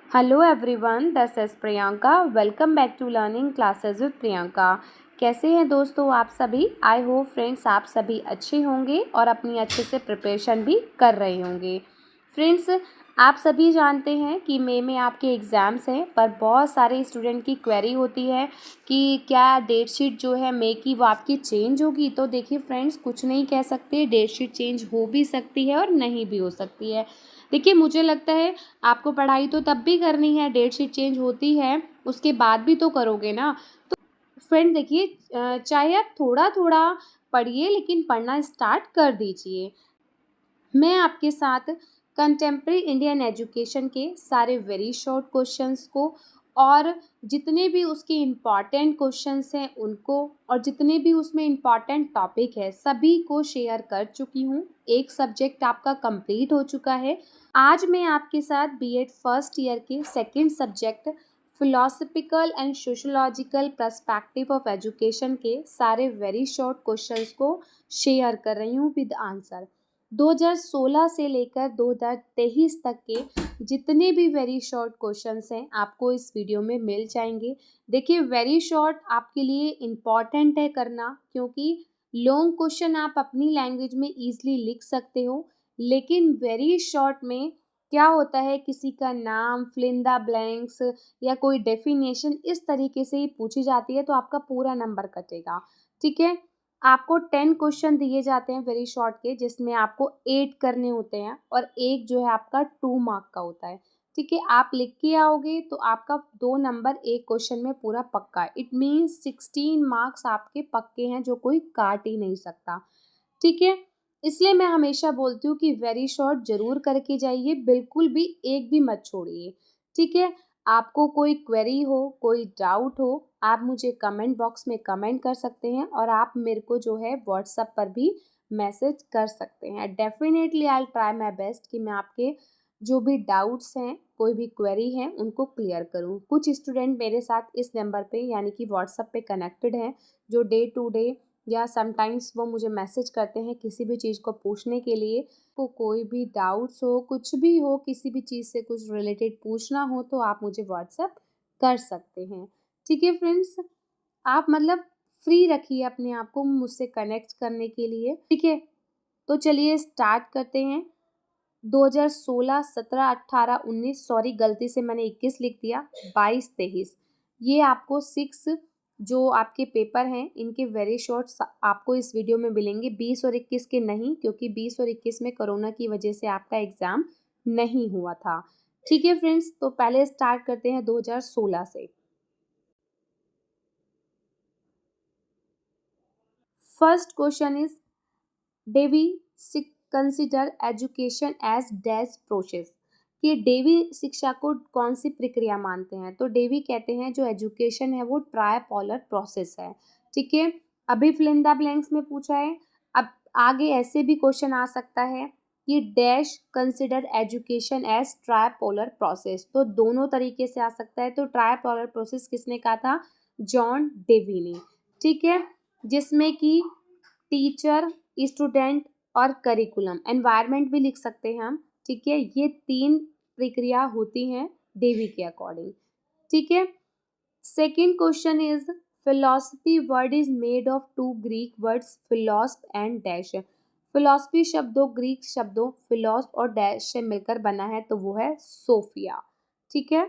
Hello everyone, this is Priyanka. Welcome back to learning classes with Priyanka. कैसे हैं दोस्तों आप सभी? आई होप फ्रेंड्स आप सभी अच्छे होंगे और अपनी अच्छे से प्रिपरेशन भी कर रहे होंगे। फ्रेंड्स, आप सभी जानते हैं कि मई में आपके एग्ज़ाम्स हैं, पर बहुत सारे स्टूडेंट की क्वेरी होती है कि क्या डेट शीट जो है मई की वो आपकी चेंज होगी। तो देखिए फ्रेंड्स, कुछ नहीं कह सकते, डेट शीट चेंज हो भी सकती है और नहीं भी हो सकती है। देखिए मुझे लगता है आपको पढ़ाई तो तब भी करनी है, डेट शीट चेंज होती है उसके बाद भी तो करोगे ना। तो फ्रेंड देखिए, चाहे आप थोड़ा थोड़ा पढ़िए लेकिन पढ़ना स्टार्ट कर दीजिए। मैं आपके साथ कंटेम्प्रेरी इंडियन एजुकेशन के सारे वेरी शॉर्ट क्वेश्चंस को और जितने भी उसके इम्पॉर्टेंट क्वेश्चंस हैं उनको और जितने भी उसमें इम्पॉर्टेंट टॉपिक है सभी को शेयर कर चुकी हूँ। एक सब्जेक्ट आपका कंप्लीट हो चुका है। आज मैं आपके साथ बीएड फर्स्ट ईयर के second subject philosophical and sociological perspective of education के सारे वेरी शॉर्ट क्वेश्चंस को शेयर कर रही हूँ विद आंसर। 2016 से लेकर 2023 तक के जितने भी वेरी शॉर्ट क्वेश्चंस हैं आपको इस वीडियो में मिल जाएंगे। देखिए वेरी शॉर्ट आपके लिए इम्पॉर्टेंट है करना, क्योंकि लॉन्ग क्वेश्चन आप अपनी लैंग्वेज में ईजिली लिख सकते हो, लेकिन वेरी शॉर्ट में क्या होता है, किसी का नाम फिल इन द ब्लैंक्स या कोई डेफिनेशन इस तरीके से ही पूछी जाती है तो आपका पूरा नंबर कटेगा। ठीक है, आपको 10 क्वेश्चन दिए जाते हैं वेरी शॉर्ट के, जिसमें आपको 8 करने होते हैं और एक जो है आपका 2 मार्क का होता है। ठीक है, आप लिख के आओगे तो आपका 2 नंबर एक क्वेश्चन में पूरा पक्का है। इट मीन्स 16 मार्क्स आपके पक्के हैं जो कोई काट ही नहीं सकता। ठीक है, इसलिए मैं हमेशा बोलती हूँ कि वेरी शॉर्ट जरूर करके जाइए, बिल्कुल भी एक भी मत छोड़िए। ठीक है, आपको कोई क्वेरी हो, कोई डाउट हो, आप मुझे कमेंट बॉक्स में कमेंट कर सकते हैं और आप मेरे को जो है व्हाट्सएप पर भी मैसेज कर सकते हैं। Definitely I will try my best कि मैं आपके जो भी डाउट्स हैं, कोई भी क्वेरी हैं, उनको क्लियर करूं। कुछ स्टूडेंट मेरे साथ इस नंबर पे यानी कि व्हाट्सएप पे कनेक्टेड हैं, जो डे टू डे या समटाइम्स वो मुझे मैसेज करते हैं किसी भी चीज़ को पूछने के लिए। को कोई भी डाउट्स हो, कुछ भी हो, किसी भी चीज़ से कुछ रिलेटेड पूछना हो तो आप मुझे व्हाट्सएप कर सकते हैं। ठीक है फ्रेंड्स, आप मतलब फ्री रखिए अपने आप को मुझसे कनेक्ट करने के लिए। ठीक है, तो चलिए स्टार्ट करते हैं। 2016, 17, 18, 19, सॉरी गलती से मैंने 21 लिख दिया, 22, 23, ये आपको 6 जो आपके पेपर हैं इनके वेरी शॉर्ट्स आपको इस वीडियो में मिलेंगे। 20 और 21 के नहीं, क्योंकि 20 और 21 में कोरोना की वजह से आपका एग्ज़ाम नहीं हुआ था। ठीक है फ्रेंड्स, तो पहले स्टार्ट करते हैं 2016 से। First question is Dewey consider education as dash process, कि डेवी शिक्षा को कौन सी प्रक्रिया मानते हैं। तो डेवी कहते हैं जो एजुकेशन है वो ट्राइपोलर प्रोसेस है। ठीक है, अभी फिल इन द ब्लैंक्स में पूछा है। अब आगे ऐसे भी क्वेश्चन आ सकता है कि dash consider education as tripolar process, तो दोनों तरीके से आ सकता है। तो ट्राइपोलर प्रोसेस किसने कहा था? जॉन डेवी ने। ठीक है, जिसमें कि टीचर, स्टूडेंट और करिकुलम, एनवायरनमेंट भी लिख सकते हैं हम। ठीक है, ये 3 प्रक्रिया होती हैं डेवी के अकॉर्डिंग। ठीक है, second question is philosophy word is made of 2 Greek words philos and dash. Philosophy शब्द 2 ग्रीक शब्दों फिलोस और डैश से मिलकर बना है, तो वो है सोफिया। ठीक है,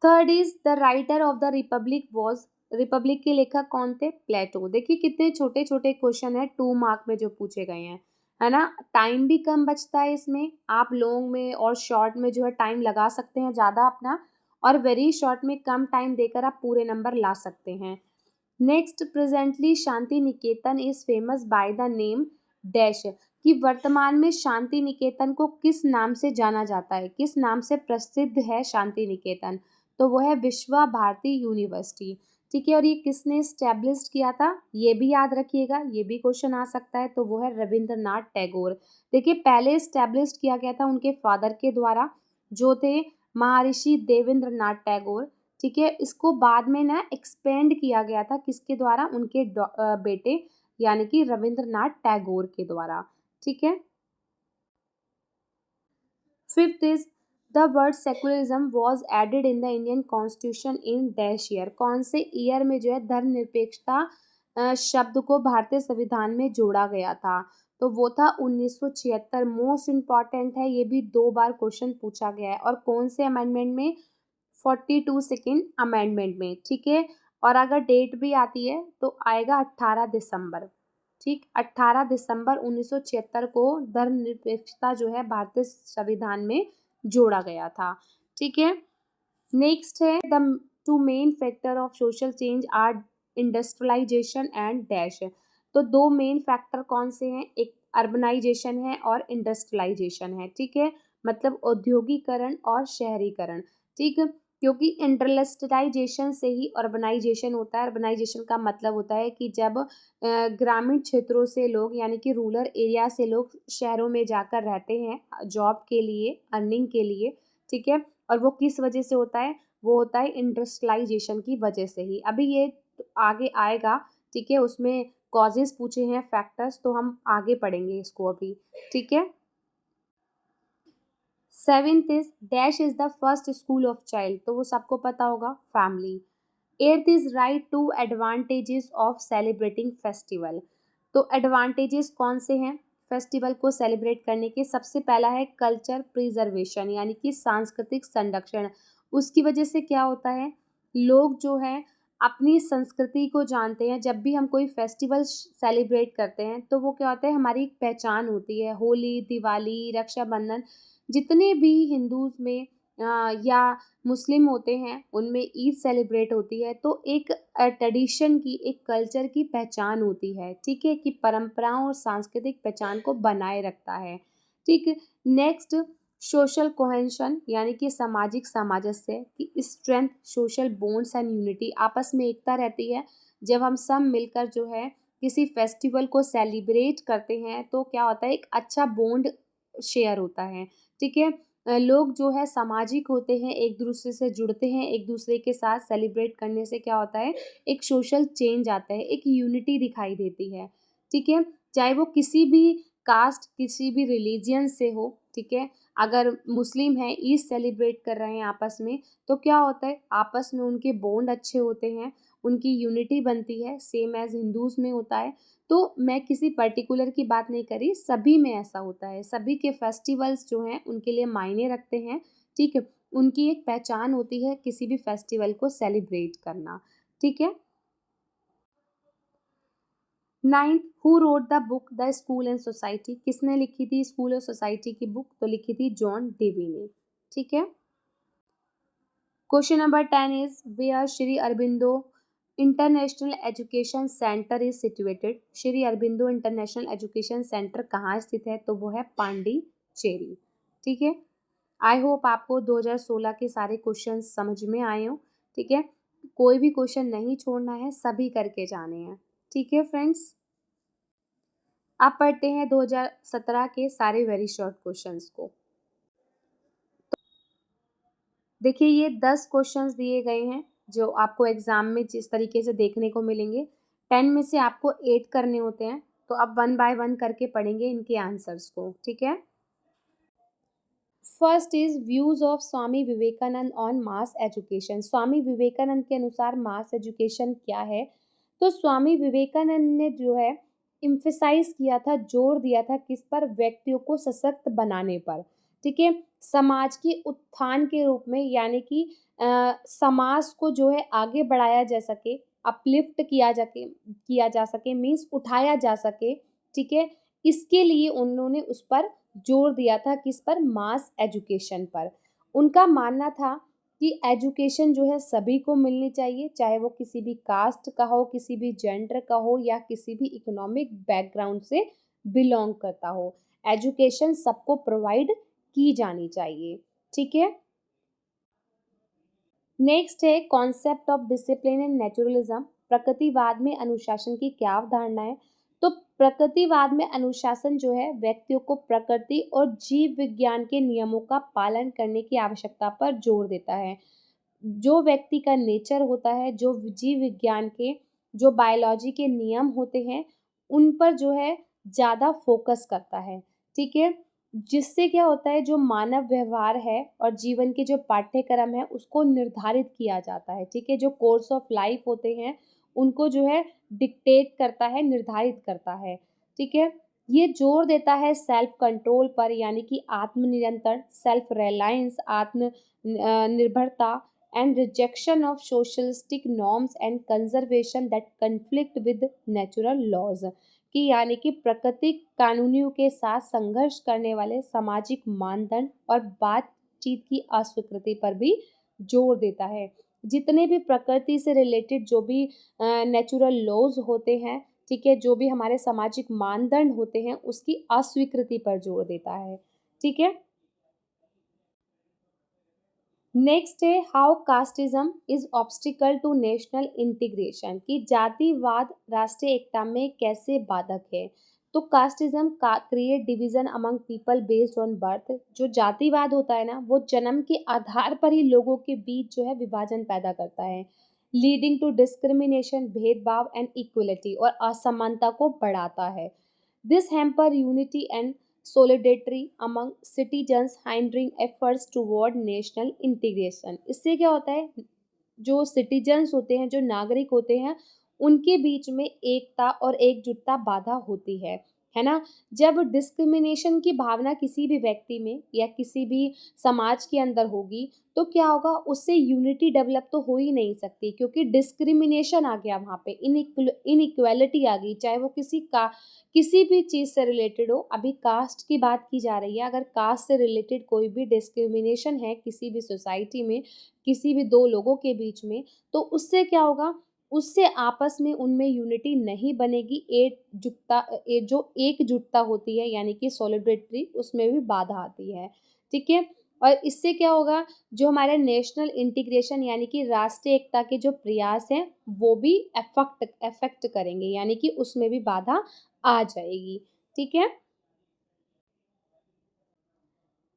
third is the writer of the Republic was, Republic के लेखक कौन थे? प्लेटो। देखिए कितने छोटे छोटे क्वेश्चन है 2 मार्क में जो पूछे गए हैं, है ना। टाइम भी कम बचता है इसमें, आप लॉन्ग में और शॉर्ट में जो है टाइम लगा सकते हैं ज़्यादा अपना, और वेरी शॉर्ट में कम टाइम देकर आप पूरे नंबर ला सकते हैं। Next, presently Shanti Niketan is famous by the name dash, कि वर्तमान में शांति निकेतन को किस नाम से जाना जाता है, किस नाम से प्रसिद्ध है शांति निकेतन। तो वो है विश्वा भारती यूनिवर्सिटी। ठीक है, और ये किसने स्टैब्लिश किया था, ये भी याद रखिएगा, ये भी क्वेश्चन आ सकता है। तो वो है रविंद्रनाथ टैगोर। देखिए पहले स्टैब्लिश किया गया था उनके फादर के द्वारा, जो थे महर्षि देवेंद्रनाथ टैगोर। ठीक है, इसको बाद में ना एक्सपेंड किया गया था किसके द्वारा? उनके बेटे यानी कि रविंद्रनाथ टैगोर के द्वारा। ठीक है, fifth is the word secularism was added in the Indian constitution in dash year, कौन से ईयर में जो है धर्मनिरपेक्षता शब्द को भारतीय संविधान में जोड़ा गया था? तो वो था 1976। मोस्ट इम्पॉर्टेंट है, ये भी 2 बार क्वेश्चन पूछा गया है। और कौन से अमेंडमेंट में? 42 सेकेंड अमेंडमेंट में, ठीक है। और अगर डेट भी आती है तो आएगा 18 दिसंबर, ठीक। 18 दिसंबर 1976 को धर्मनिरपेक्षता जो है भारतीय संविधान में जोड़ा गया था, ठीक है। नेक्स्ट है the two main factor of social change are industrialisation and dash. तो 2 मेन फैक्टर कौन से हैं? एक अर्बनाइजेशन है और इंडस्ट्रियलाइजेशन है, ठीक है। मतलब औद्योगिकरण और शहरीकरण, ठीक। क्योंकि इंडस्ट्रियलाइजेशन से ही अर्बनाइजेशन होता है। अर्बनाइजेशन का मतलब होता है कि जब ग्रामीण क्षेत्रों से लोग, यानी कि रूरल एरिया से लोग शहरों में जाकर रहते हैं जॉब के लिए, अर्निंग के लिए, ठीक है। और वो किस वजह से होता है? वो होता है इंडस्ट्रियलाइजेशन की वजह से ही। अभी ये आगे आएगा, ठीक है, उसमें कॉजेज पूछे हैं, फैक्टर्स, तो हम आगे पढ़ेंगे इसको अभी, ठीक है। 7th is dash is the first school of child, तो वो सबको पता होगा, family. 8th is write two advantages of celebrating festival. तो एडवांटेजेस कौन से हैं फेस्टिवल को सेलिब्रेट करने के? सबसे पहला है कल्चर प्रिजर्वेशन, यानी कि सांस्कृतिक संरक्षण। उसकी वजह से क्या होता है? लोग जो है अपनी संस्कृति को जानते हैं। जब भी हम कोई फेस्टिवल सेलिब्रेट करते हैं तो वो क्या होता है, हमारी एक पहचान होती है। होली, दिवाली, रक्षाबंधन, जितने भी हिंदूज में या मुस्लिम होते हैं उनमें ईद सेलिब्रेट होती है, तो एक ट्रेडिशन की, एक कल्चर की पहचान होती है, ठीक है, कि परंपराओं और सांस्कृतिक पहचान को बनाए रखता है, ठीक। नेक्स्ट, सोशल कोहेंशन, यानी कि सामाजिक सामंजस्य की strength, social bonds and unity, आपस में एकता रहती है। जब हम सब मिलकर जो है किसी फेस्टिवल को सेलिब्रेट करते हैं तो क्या होता है, एक अच्छा बॉन्ड शेयर होता है, ठीक है। लोग जो है सामाजिक होते हैं, एक दूसरे से जुड़ते हैं, एक दूसरे के साथ सेलिब्रेट करने से क्या होता है, एक सोशल चेंज आता है, एक यूनिटी दिखाई देती है, ठीक है। चाहे वो किसी भी कास्ट, किसी भी रिलीजियन से हो, ठीक है। अगर मुस्लिम है, ईद सेलिब्रेट कर रहे हैं आपस में, तो क्या होता है, आपस में उनके बॉन्ड अच्छे होते हैं, उनकी यूनिटी बनती है, सेम एज हिंदूज में होता है। तो मैं किसी पर्टिकुलर की बात नहीं करी, सभी में ऐसा होता है। सभी के फेस्टिवल्स जो हैं उनके लिए मायने रखते हैं, ठीक है। उनकी एक पहचान होती है किसी भी फेस्टिवल को सेलिब्रेट करना, ठीक है। 9th, who wrote the book the school and society, किसने लिखी थी स्कूल और सोसाइटी की बुक? तो लिखी थी जॉन डेवी ने, ठीक है। Question number 10 is where Shri Aurobindo international education centre is situated. Shri Aurobindo international education centre कहाँ स्थित है? तो वो है पांडिचेरी, ठीक है। आई होप आपको 2016 के सारे क्वेश्चन समझ में आए हो, ठीक है। कोई भी क्वेश्चन नहीं छोड़ना है, सभी करके जाने हैं, ठीक है फ्रेंड्स। अब पढ़ते हैं 2017 के सारे वेरी शॉर्ट क्वेश्चंस को। देखिए ये 10 क्वेश्चंस दिए गए हैं जो आपको एग्जाम में जिस तरीके से देखने को मिलेंगे। 10 में से आपको 8 करने होते हैं, तो अब 1 बाय 1 करके पढ़ेंगे इनके आंसर्स को, ठीक है। First is views of Swami Vivekananda on mass education. Swami Vivekananda के अनुसार मास एजुकेशन क्या है? तो स्वामी विवेकानंद ने जो है इम्फेसाइज किया था, जोर दिया था किस पर? व्यक्तियों को सशक्त बनाने पर, ठीक है। समाज के उत्थान के रूप में, यानी कि समाज को जो है आगे बढ़ाया जा सके, अपलिफ्ट किया जा सके, मीन्स उठाया जा सके, ठीक है। इसके लिए उन्होंने उस पर जोर दिया था, किस पर? मास एजुकेशन पर। उनका मानना था कि एजुकेशन जो है सभी को मिलनी चाहिए, चाहे वो किसी भी कास्ट का हो, किसी भी जेंडर का हो, या किसी भी इकोनॉमिक बैकग्राउंड से बिलोंग करता हो। एजुकेशन सबको प्रोवाइड की जानी चाहिए, ठीक है। नेक्स्ट है concept of discipline and naturalism. प्रकृतिवाद में अनुशासन की क्या अवधारणा है? तो प्रकृतिवाद में अनुशासन जो है व्यक्तियों को प्रकृति और जीव विज्ञान के नियमों का पालन करने की आवश्यकता पर जोर देता है। जो व्यक्ति का नेचर होता है, जो जीव विज्ञान के, जो बायोलॉजी के नियम होते हैं, उन पर जो है ज़्यादा फोकस करता है, ठीक है। जिससे क्या होता है, जो मानव व्यवहार है और जीवन के जो पाठ्यक्रम है उसको निर्धारित किया जाता है, ठीक है? जो कोर्स ऑफ लाइफ होते हैं उनको जो है डिक्टेट करता है, निर्धारित करता है, ठीक है? ये जोर देता है सेल्फ कंट्रोल पर, यानी कि आत्मनियंत्रण, सेल्फ रिलायंस, निर्भरता and rejection of socialistic norms and conservation that conflict with natural laws, कि यानी कि प्राकृतिक कानूनियों के साथ संघर्ष करने वाले सामाजिक मानदंड और बातचीत की अस्वीकृति पर भी जोर देता है। जितने भी प्रकृति से रिलेटेड जो भी नेचुरल लॉज होते हैं, ठीक है, जो भी हमारे सामाजिक मानदंड होते हैं उसकी अस्वीकृति पर जोर देता है, ठीक है। नेक्स्ट है how casteism is obstacle to national integration, कि जातिवाद राष्ट्रीय एकता में कैसे बाधक है। तो कास्टिज्म का create division among people based on birth, जो जातिवाद होता है ना वो जन्म के आधार पर ही लोगों के बीच जो है विभाजन पैदा करता है, लीडिंग टू डिस्क्रिमिनेशन, भेदभाव एंड इक्वलिटी, और असमानता को बढ़ाता है। This hamper unity and solidarity among citizens hindering efforts toward national integration। इससे क्या होता है, जो सिटीजन्स होते हैं, जो नागरिक होते हैं, उनके बीच में एकता और एकजुटता बाधा होती है ना? जब डिस्क्रिमिनेशन की भावना किसी भी व्यक्ति में या किसी भी समाज के अंदर होगी तो क्या होगा, उससे यूनिटी डेवलप तो हो ही नहीं सकती, क्योंकि डिस्क्रिमिनेशन आ गया वहाँ पे, इनइक्वालिटी आ गई, चाहे वो किसी भी चीज़ से रिलेटेड हो। अभी कास्ट की बात की जा रही है, अगर कास्ट से रिलेटेड कोई भी डिस्क्रिमिनेशन है किसी भी सोसाइटी में, किसी भी दो लोगों के बीच में, तो उससे क्या होगा, उससे आपस में उनमें यूनिटी नहीं बनेगी, जो एकजुटता होती है यानी कि सॉलिडरिटी, उसमें भी बाधा आती है, ठीक है। और इससे क्या होगा, जो हमारे नेशनल इंटीग्रेशन यानी कि राष्ट्रीय एकता के जो प्रयास हैं वो भी अफेक्ट करेंगे, यानी कि उसमें भी बाधा आ जाएगी, ठीक है।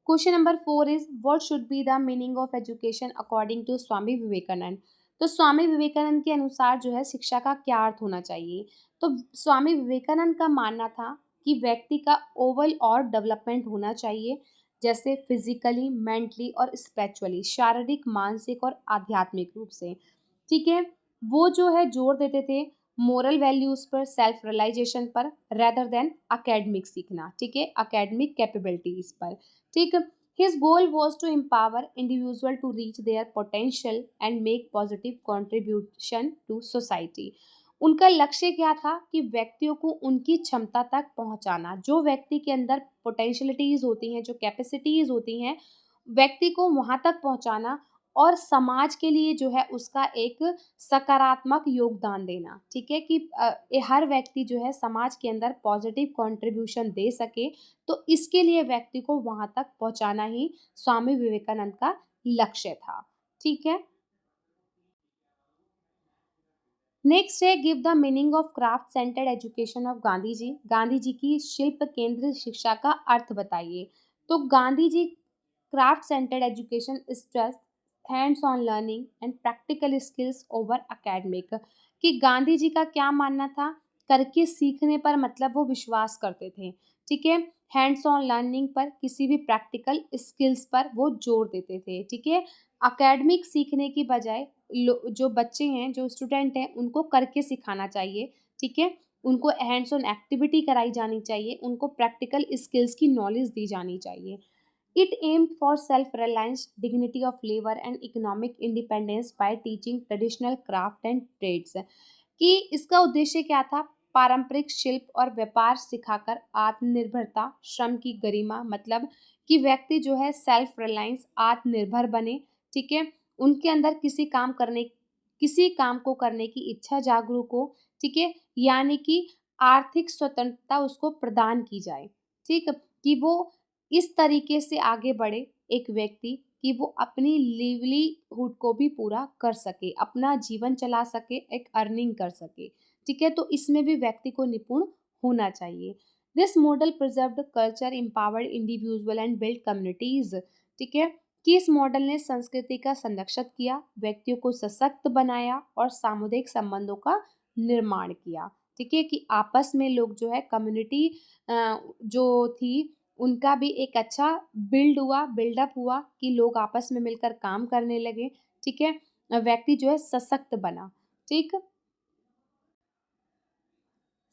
Question number 4 is what should be the meaning of education according to Swami Vivekananda. तो स्वामी विवेकानंद के अनुसार जो है शिक्षा का क्या अर्थ होना चाहिए। तो स्वामी विवेकानंद का मानना था कि व्यक्ति का ओवरऑल और डेवलपमेंट होना चाहिए, जैसे फिजिकली, मेंटली और स्पिरिचुअली, शारीरिक, मानसिक और आध्यात्मिक रूप से, ठीक है। वो जो है जोर देते थे मोरल वैल्यूज पर, सेल्फ रियलाइजेशन पर, रेदर देन अकेडमिक सीखना, ठीक है, अकेडमिक कैपेबिलिटीज पर, ठीक। His goal was to empower individual to reach their potential and make positive contribution to society. उनका लक्ष्य क्या था कि व्यक्तियों को उनकी क्षमता तक पहुंचाना, जो व्यक्ति के अंदर पोटेंशियलिटीज होती हैं, जो कैपेसिटीज होती हैं, व्यक्ति को वहां तक पहुंचाना और समाज के लिए जो है उसका एक सकारात्मक योगदान देना, ठीक है, कि हर व्यक्ति जो है समाज के अंदर पॉजिटिव कंट्रीब्यूशन दे सके। तो इसके लिए व्यक्ति को वहां तक पहुंचाना ही स्वामी विवेकानंद का लक्ष्य था, ठीक है। नेक्स्ट है give the meaning of craft centred education of Gandhi ji. Gandhi ji की शिल्प केंद्रित शिक्षा का अर्थ बताइए। तो Gandhi ji craft centred education stress hands on learning and practical skills over academic, कि गांधी जी का क्या मानना था, करके सीखने पर मतलब वो विश्वास करते थे, ठीक है, हैंड्स ऑन लर्निंग पर, किसी भी प्रैक्टिकल स्किल्स पर वो जोर देते थे, ठीक है। एकेडमिक सीखने की बजाय जो बच्चे हैं, जो स्टूडेंट हैं, उनको करके सिखाना चाहिए, ठीक है, उनको हैंड्स ऑन एक्टिविटी कराई जानी चाहिए, उनको प्रैक्टिकल स्किल्स की नॉलेज दी जानी चाहिए। It aimed for self-reliance, dignity of labor and economic independence by teaching traditional craft and trades, कि इसका उद्देश्य क्या था, पारंपरिक शिल्प और व्यापार सिखाकर आत्मनिर्भरता, श्रम की गरिमा, मतलब कि व्यक्ति जो है सेल्फ रिलायंस, आत्मनिर्भर बने, ठीक है, उनके अंदर किसी काम को करने की इच्छा जागरूक हो, ठीक है, यानी कि आर्थिक स्वतंत्रता उसको प्रदान की जाए, ठीक, कि वो इस तरीके से आगे बढ़े एक व्यक्ति, कि वो अपनी लिवलीहुड को भी पूरा कर सके, अपना जीवन चला सके, एक अर्निंग कर सके, ठीक है। तो इसमें भी व्यक्ति को निपुण होना चाहिए। This model preserved culture, empowered individual and build communities, ठीक है, कि इस मॉडल ने संस्कृति का संरक्षण किया, व्यक्तियों को सशक्त बनाया और सामुदायिक संबंधों का निर्माण किया, ठीक है, कि आपस में लोग जो है कम्युनिटी जो थी उनका भी एक अच्छा बिल्डअप हुआ कि लोग आपस में मिलकर काम करने लगे, ठीक है? व्यक्ति जो है सशक्त बना, ठीक?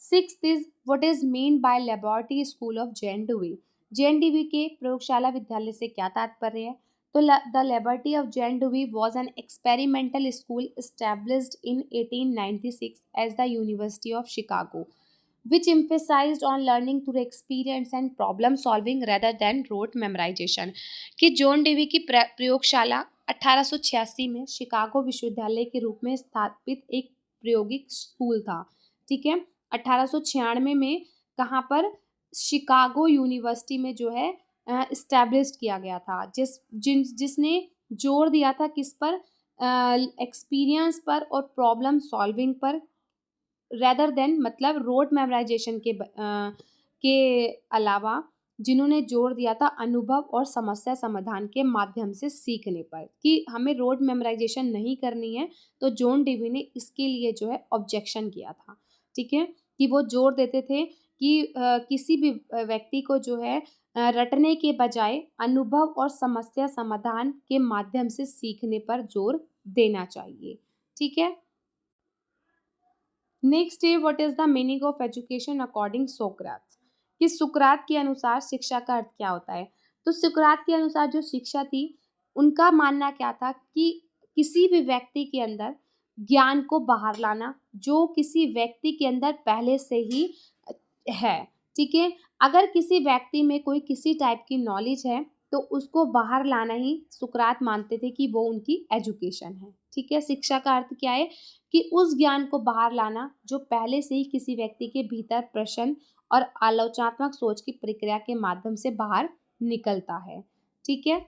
6th is what is mean by laboratory school of JNDV। JNDV के प्रयोगशाला विद्यालय से क्या तात्पर्य है? तो the laboratory of JNDV was an experimental school established in 1896 as the University of Chicago, which emphasized on learning through experience and problem solving rather than rote memorization। कि John Dewey की प्रयोगशाला 1886 में शिकागो विश्वविद्यालय के रूप में स्थापित एक प्रायोगिक स्कूल था, ठीक है? 1896 में कहाँ पर? शिकागो यूनिवर्सिटी में जो है इस्टेब्लिश किया गया था, जिसने जोर दिया था किस पर? एक्सपीरियंस पर और प्रॉब्लम सॉल्विंग पर, रेदर देन मतलब रोड मेमोराइजेशन के अलावा जिन्होंने जोर दिया था अनुभव और समस्या समाधान के माध्यम से सीखने पर, कि हमें रोड मेमोराइजेशन नहीं करनी है। तो जॉन डेवी ने इसके लिए जो है ऑब्जेक्शन किया था, ठीक है? कि वो जोर देते थे कि किसी भी व्यक्ति को जो है रटने के बजाय अनुभव और समस्या समाधान के माध्यम से सीखने पर जोर देना चाहिए, ठीक है? नेक्स्ट है what is the meaning of education according Socrates. कि सुकरात के अनुसार शिक्षा का अर्थ क्या होता है? तो सुकरात के अनुसार जो शिक्षा थी, उनका मानना क्या था कि किसी भी व्यक्ति के अंदर ज्ञान को बाहर लाना जो किसी व्यक्ति के अंदर पहले से ही है, ठीक है? अगर किसी व्यक्ति में कोई किसी टाइप की नॉलेज है तो उसको बाहर लाना ही सुकरात मानते थे कि वो उनकी एजुकेशन है, ठीक है? शिक्षा का अर्थ क्या है? कि उस ज्ञान को बाहर लाना जो पहले से ही किसी व्यक्ति के भीतर प्रश्न और आलोचनात्मक सोच की प्रक्रिया के माध्यम से बाहर निकलता है, ठीक है?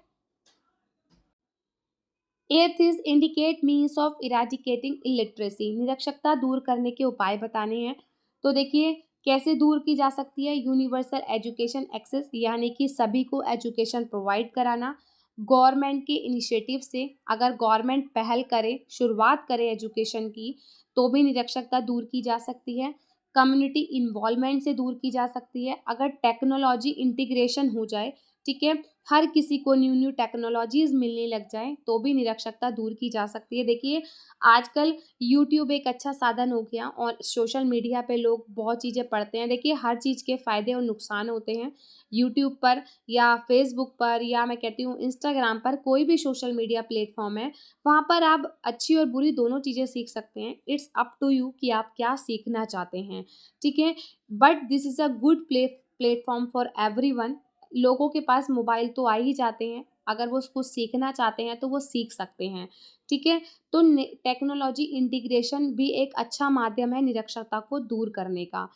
एथ is indicate means of eradicating illiteracy. निरक्षरता दूर करने के उपाय बताने हैं। तो देखिए कैसे दूर की जा सकती है? यूनिवर्सल एजुकेशन एक्सेस, यानी कि सभी को एजुकेशन प्रोवाइड कराना। गवर्नमेंट के इनिशिएटिव से, अगर गवर्नमेंट पहल करे, शुरुआत करे एजुकेशन की, तो भी निरक्षरता दूर की जा सकती है। कम्युनिटी इन्वॉल्वमेंट से दूर की जा सकती है। अगर टेक्नोलॉजी इंटीग्रेशन हो जाए, ठीक है, हर किसी को न्यू न्यू टेक्नोलॉजीज मिलने लग जाए, तो भी निरक्षरता दूर की जा सकती है। देखिए आजकल यूट्यूब एक अच्छा साधन हो गया और सोशल मीडिया पे लोग बहुत चीज़ें पढ़ते हैं। देखिए हर चीज़ के फ़ायदे और नुकसान होते हैं। यूट्यूब पर या फेसबुक पर या मैं कहती हूँ इंस्टाग्राम पर, कोई भी सोशल मीडिया प्लेटफॉर्म है, वहाँ पर आप अच्छी और बुरी दोनों चीज़ें सीख सकते हैं। इट्स अप टू यू कि आप क्या सीखना चाहते हैं, ठीक है? But this is a good platform for everyone. लोगों के पास मोबाइल तो आ ही जाते हैं, अगर वो उसको सीखना चाहते हैं तो वो सीख सकते हैं, ठीक है? तो टेक्नोलॉजी इंटीग्रेशन भी एक अच्छा माध्यम है निरक्षरता को दूर करने का।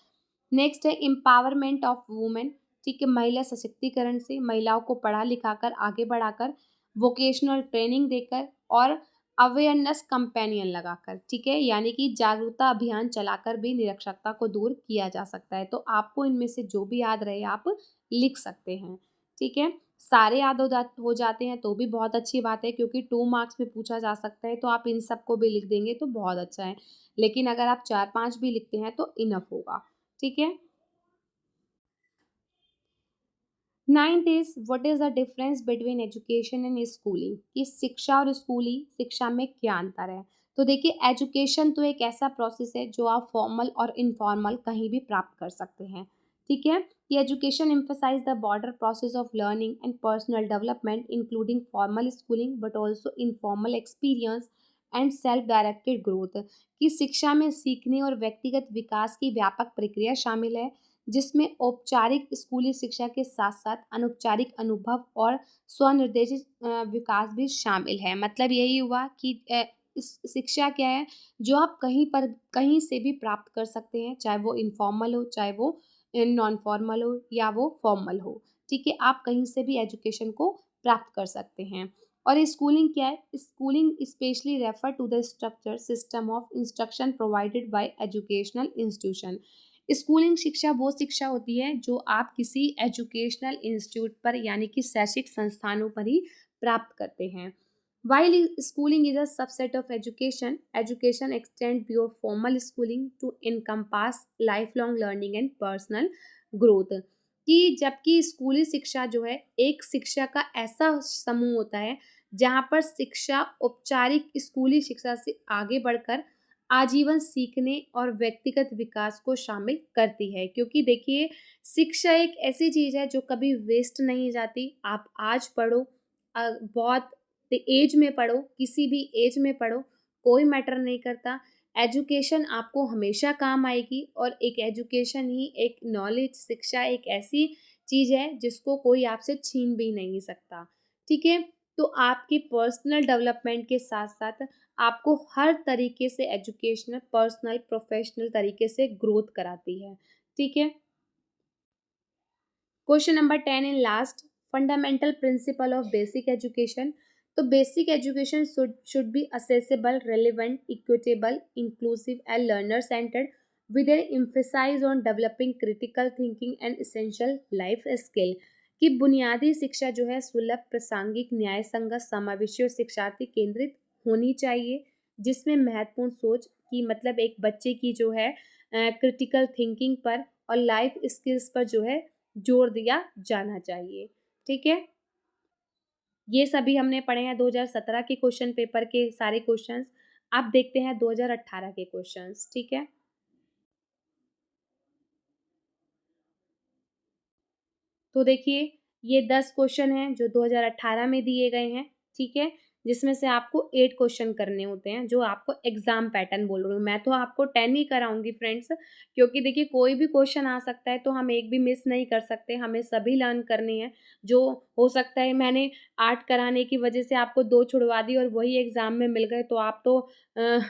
नेक्स्ट है एम्पावरमेंट ऑफ वुमेन, ठीक है? महिला सशक्तिकरण से महिलाओं को पढ़ा लिखाकर आगे बढ़ाकर, वोकेशनल ट्रेनिंग देकर और अवेयरनेस कंपेनियन लगाकर, ठीक है? यानी कि जागरूकता अभियान चलाकर भी निरक्षरता को दूर किया जा सकता है। तो आपको इनमें से जो भी याद रहे आप लिख सकते हैं, ठीक है? सारे याद हो जाते हैं तो भी बहुत अच्छी बात है, क्योंकि 2 मार्क्स में पूछा जा सकता है, तो आप इन सबको भी लिख देंगे तो बहुत अच्छा है। लेकिन अगर आप 4-5 भी लिखते हैं तो इनफ होगा, ठीक है? 9th is what is the difference between education and schooling. कि शिक्षा और स्कूली शिक्षा में क्या अंतर है? तो देखिए एजुकेशन तो एक ऐसा प्रोसेस है जो आप फॉर्मल और इनफॉर्मल कहीं भी प्राप्त कर सकते हैं, ठीक है? कि education emphasize the border process of learning and personal development including formal schooling but also informal experience and self directed growth. कि शिक्षा में सीखने और व्यक्तिगत विकास की व्यापक प्रक्रिया शामिल है, जिसमें औपचारिक स्कूली शिक्षा के साथ साथ अनौपचारिक अनुभव और स्वनिर्देशित विकास भी शामिल है। मतलब यही हुआ कि इस शिक्षा क्या है जो आप कहीं से भी प्राप्त कर सकते हैं, चाहे वो इनफॉर्मल हो, चाहे वो नॉन फॉर्मल हो या वो फॉर्मल हो, ठीक है? आप कहीं से भी एजुकेशन को प्राप्त कर सकते हैं। और स्कूलिंग क्या है? Schooling specially refer to the structure system of instruction provided by educational institution. Schooling शिक्षा वो शिक्षा होती है जो आप किसी एजुकेशनल इंस्टीट्यूट पर यानी कि शैक्षिक संस्थानों पर ही प्राप्त करते हैं। While schooling is a subset of education, education extends beyond formal schooling to encompass lifelong learning and personal growth। कि जबकि स्कूली शिक्षा जो है एक शिक्षा का ऐसा समूह होता है जहाँ पर शिक्षा औपचारिक स्कूली शिक्षा से आगे बढ़कर आजीवन सीखने और व्यक्तिगत विकास को शामिल करती है, क्योंकि देखिए शिक्षा एक ऐसी चीज़ है जो कभी वेस्ट नहीं जाती। आप आज पढ़ो, बहुत एज में पढ़ो, किसी भी एज में पढ़ो, कोई मैटर नहीं करता। एजुकेशन आपको हमेशा काम आएगी और एक एजुकेशन ही एक नॉलेज शिक्षा एक ऐसी चीज़ है जिसको कोई आपसे छीन भी नहीं सकता। ठीक है? तो आपकी पर्सनल डेवलपमेंट के साथ-साथ आपको हर तरीके से एजुकेशनल, पर्सनल, प्रोफेशनल तरीके से ग्रोथ कराती है। ठीक है? Question number 10 and last, fundamental principle of basic education. तो basic education should be accessible, relevant, equitable, inclusive and learner centred with an emphasise on developing critical thinking and essential life skill. कि बुनियादी शिक्षा जो है सुलभ, प्रासंगिक, न्याय संगत, समावेशी और शिक्षार्थी केंद्रित होनी चाहिए, जिसमें महत्वपूर्ण सोच की मतलब एक बच्चे की जो है क्रिटिकल थिंकिंग पर और लाइफ स्किल्स पर जो है जोर दिया जाना चाहिए। ठीक है? ये सभी हमने पढ़े हैं 2017 के क्वेश्चन पेपर के सारे क्वेश्चंस। अब देखते हैं 2018 के क्वेश्चंस। ठीक है? तो देखिए ये 10 क्वेश्चन हैं जो 2018 में दिए गए हैं, ठीक है? जिसमें से आपको 8 क्वेश्चन करने होते हैं, जो आपको एग्ज़ाम पैटर्न बोल रही हूँ। मैं तो आपको 10 ही कराऊँगी फ्रेंड्स, क्योंकि देखिए कोई भी क्वेश्चन आ सकता है, तो हम एक भी मिस नहीं कर सकते, हमें सभी लर्न करने हैं। जो हो सकता है मैंने 8 कराने की वजह से आपको 2 छुड़वा दी और वही एग्ज़ाम में मिल गए, तो आप तो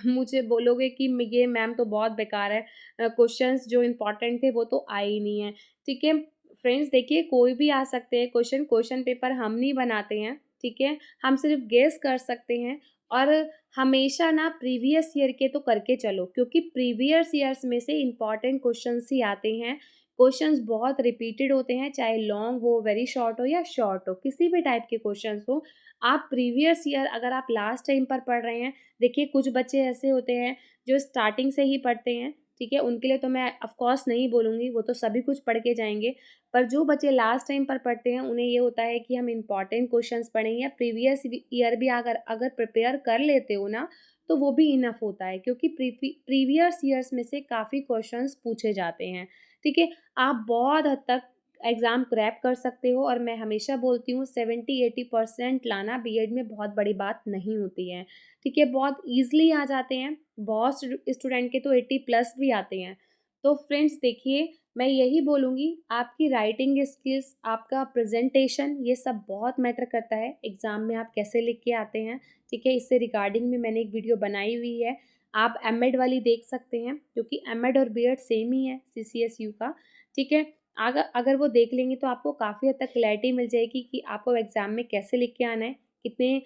मुझे बोलोगे कि ये मैम तो बहुत बेकार है, क्वेश्चंस जो इम्पोर्टेंट थे वो तो आए ही नहीं हैं, ठीक है? फ्रेंड्स देखिए कोई भी आ सकते हैं क्वेश्चन, क्वेश्चन पेपर हम नहीं बनाते हैं, ठीक है? हम सिर्फ गेस कर सकते हैं और हमेशा ना प्रीवियस ईयर के तो करके चलो, क्योंकि प्रीवियस ईयर्स में से इम्पॉर्टेंट क्वेश्चंस ही आते हैं। क्वेश्चंस बहुत रिपीटेड होते हैं, चाहे लॉन्ग हो, वेरी शॉर्ट हो या शॉर्ट हो, किसी भी टाइप के क्वेश्चंस हो। आप प्रीवियस ईयर अगर आप लास्ट टाइम पर पढ़ रहे हैं, देखिए कुछ बच्चे ऐसे होते हैं जो स्टार्टिंग से ही पढ़ते हैं, ठीक है? उनके लिए तो मैं ऑफ कोर्स नहीं बोलूँगी, वो तो सभी कुछ पढ़ के जाएँगे। पर जो बच्चे लास्ट टाइम पर पढ़ते हैं उन्हें ये होता है कि हम इम्पॉर्टेंट क्वेश्चंस पढ़ें या प्रीवियस ईयर भी अगर अगर प्रिपेयर कर लेते हो ना, तो वो भी इनफ होता है, क्योंकि प्रीवियस ईयर्स में से काफ़ी क्वेश्चंस पूछे जाते हैं, ठीक है? आप बहुत हद तक एग्ज़ाम क्रैक कर सकते हो और मैं हमेशा बोलती हूँ 70-80% लाना बीएड में बहुत बड़ी बात नहीं होती है, ठीक है? बहुत ईज़िली आ जाते हैं, बहुत स्टूडेंट के तो 80 प्लस भी आते हैं। तो फ्रेंड्स देखिए मैं यही बोलूँगी आपकी राइटिंग स्किल्स, आपका प्रेज़ेंटेशन ये सब बहुत मैटर करता है, एग्ज़ाम में आप कैसे लिख के आते हैं, ठीक है? इससे रिगार्डिंग भी मैंने एक वीडियो बनाई हुई है, आप एम.एड वाली देख सकते हैं, क्योंकि एम.एड और बी.एड सेम ही है सीसीएसयू का, ठीक है? अगर अगर वो देख लेंगे तो आपको काफ़ी हद तक क्लैरिटी मिल जाएगी कि आपको एग्ज़ाम में कैसे लिख के आना है, कितने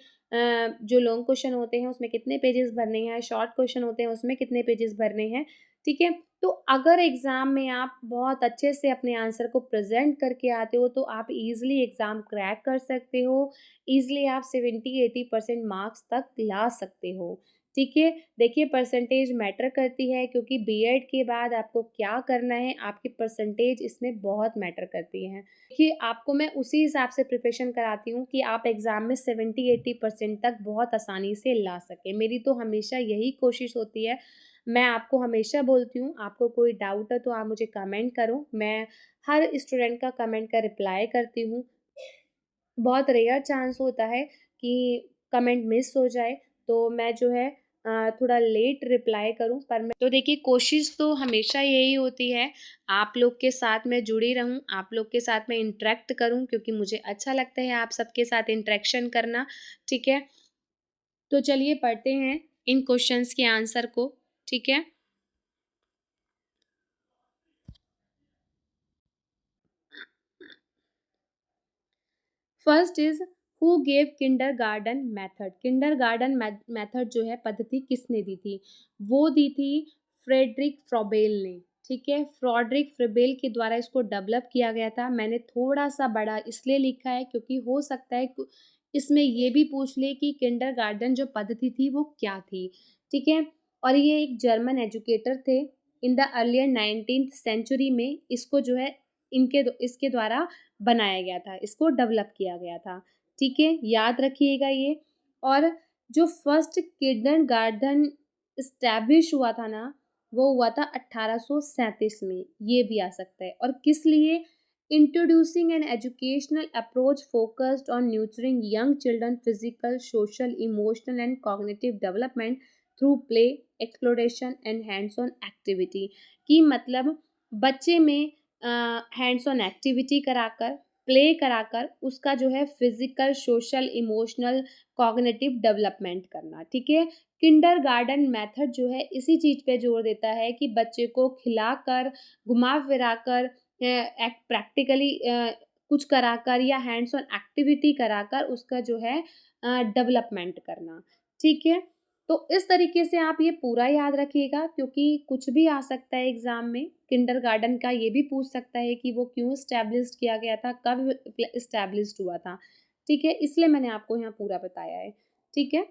जो लॉन्ग क्वेश्चन होते हैं उसमें कितने पेजेस भरने हैं, शॉर्ट क्वेश्चन होते हैं उसमें कितने पेजेस भरने हैं, ठीक है? तो अगर एग्ज़ाम में आप बहुत अच्छे से अपने आंसर को प्रेज़ेंट करके आते हो, तो आप ईज़िली एग्ज़ाम क्रैक कर सकते हो, ईज़िली आप 70-80% मार्क्स तक ला सकते हो, ठीक है? देखिए परसेंटेज मैटर करती है, क्योंकि बीएड के बाद आपको क्या करना है, आपकी परसेंटेज इसमें बहुत मैटर करती है। देखिए आपको मैं उसी हिसाब से प्रिपरेशन कराती हूँ कि आप एग्ज़ाम में 70-80% तक बहुत आसानी से ला सकें। मेरी तो हमेशा यही कोशिश होती है। मैं आपको हमेशा बोलती हूँ, आपको कोई डाउट है तो आप मुझे कमेंट करो, मैं हर स्टूडेंट का कमेंट का रिप्लाई करती हूँ। बहुत रेयर चांस होता है कि कमेंट मिस हो जाए, तो मैं जो है थोड़ा लेट रिप्लाई करूँ, पर मैं तो देखिए कोशिश तो हमेशा यही होती है, आप लोग के साथ मैं जुड़ी रहूँ, आप लोग के साथ मैं इंटरेक्ट करूँ, क्योंकि मुझे अच्छा लगता है आप सबके साथ इंटरेक्शन करना, ठीक है? तो चलिए पढ़ते हैं इन क्वेश्चंस के आंसर को, ठीक है? First is who gave kindergarten method. Kindergarten method जो है पद्धति किसने दी थी? वो दी थी फ्रेडरिक फ्रोबेल ने, ठीक है? फ्रेडरिक फ्रोबेल के द्वारा इसको डेवलप किया गया था। मैंने थोड़ा सा बड़ा इसलिए लिखा है क्योंकि हो सकता है इसमें ये भी पूछ ले कि किंडरगार्टन जो पद्धति थी वो क्या थी, ठीक है? और ये एक जर्मन एजुकेटर थे। In the earlier 19th century में इसको जो है इसके द्वारा बनाया गया था, इसको डेवलप किया गया था। ठीक है, याद रखिएगा ये। और जो फर्स्ट किंडरगार्टन इस्टैब्लिश हुआ था ना, वो हुआ था 1837 में, ये भी आ सकता है। और किस लिए? Introducing an educational approach focused on nurturing young children physical, social, emotional and cognitive development through play, exploration and hands on activity. कि मतलब बच्चे में हैंड्स ऑन एक्टिविटी कराकर, प्ले कराकर उसका जो है physical, social, emotional, cognitive development करना। ठीक है, किंडरगार्टन मेथड जो है इसी चीज़ पे जोर देता है कि बच्चे को खिलाकर, घुमा फिरा कर, प्रैक्टिकली कुछ कराकर या हैंड्स ऑन एक्टिविटी कराकर उसका जो है डेवलपमेंट करना। ठीक है, तो इस तरीके से आप ये पूरा याद रखिएगा, क्योंकि कुछ भी आ सकता है एग्जाम में। किंडरगार्टन का ये भी पूछ सकता है कि वो क्यों इस्टेब्लिश्ड किया गया था, कब इस्टेब्लिश्ड हुआ था। ठीक है, इसलिए मैंने आपको यहाँ पूरा बताया है। ठीक है,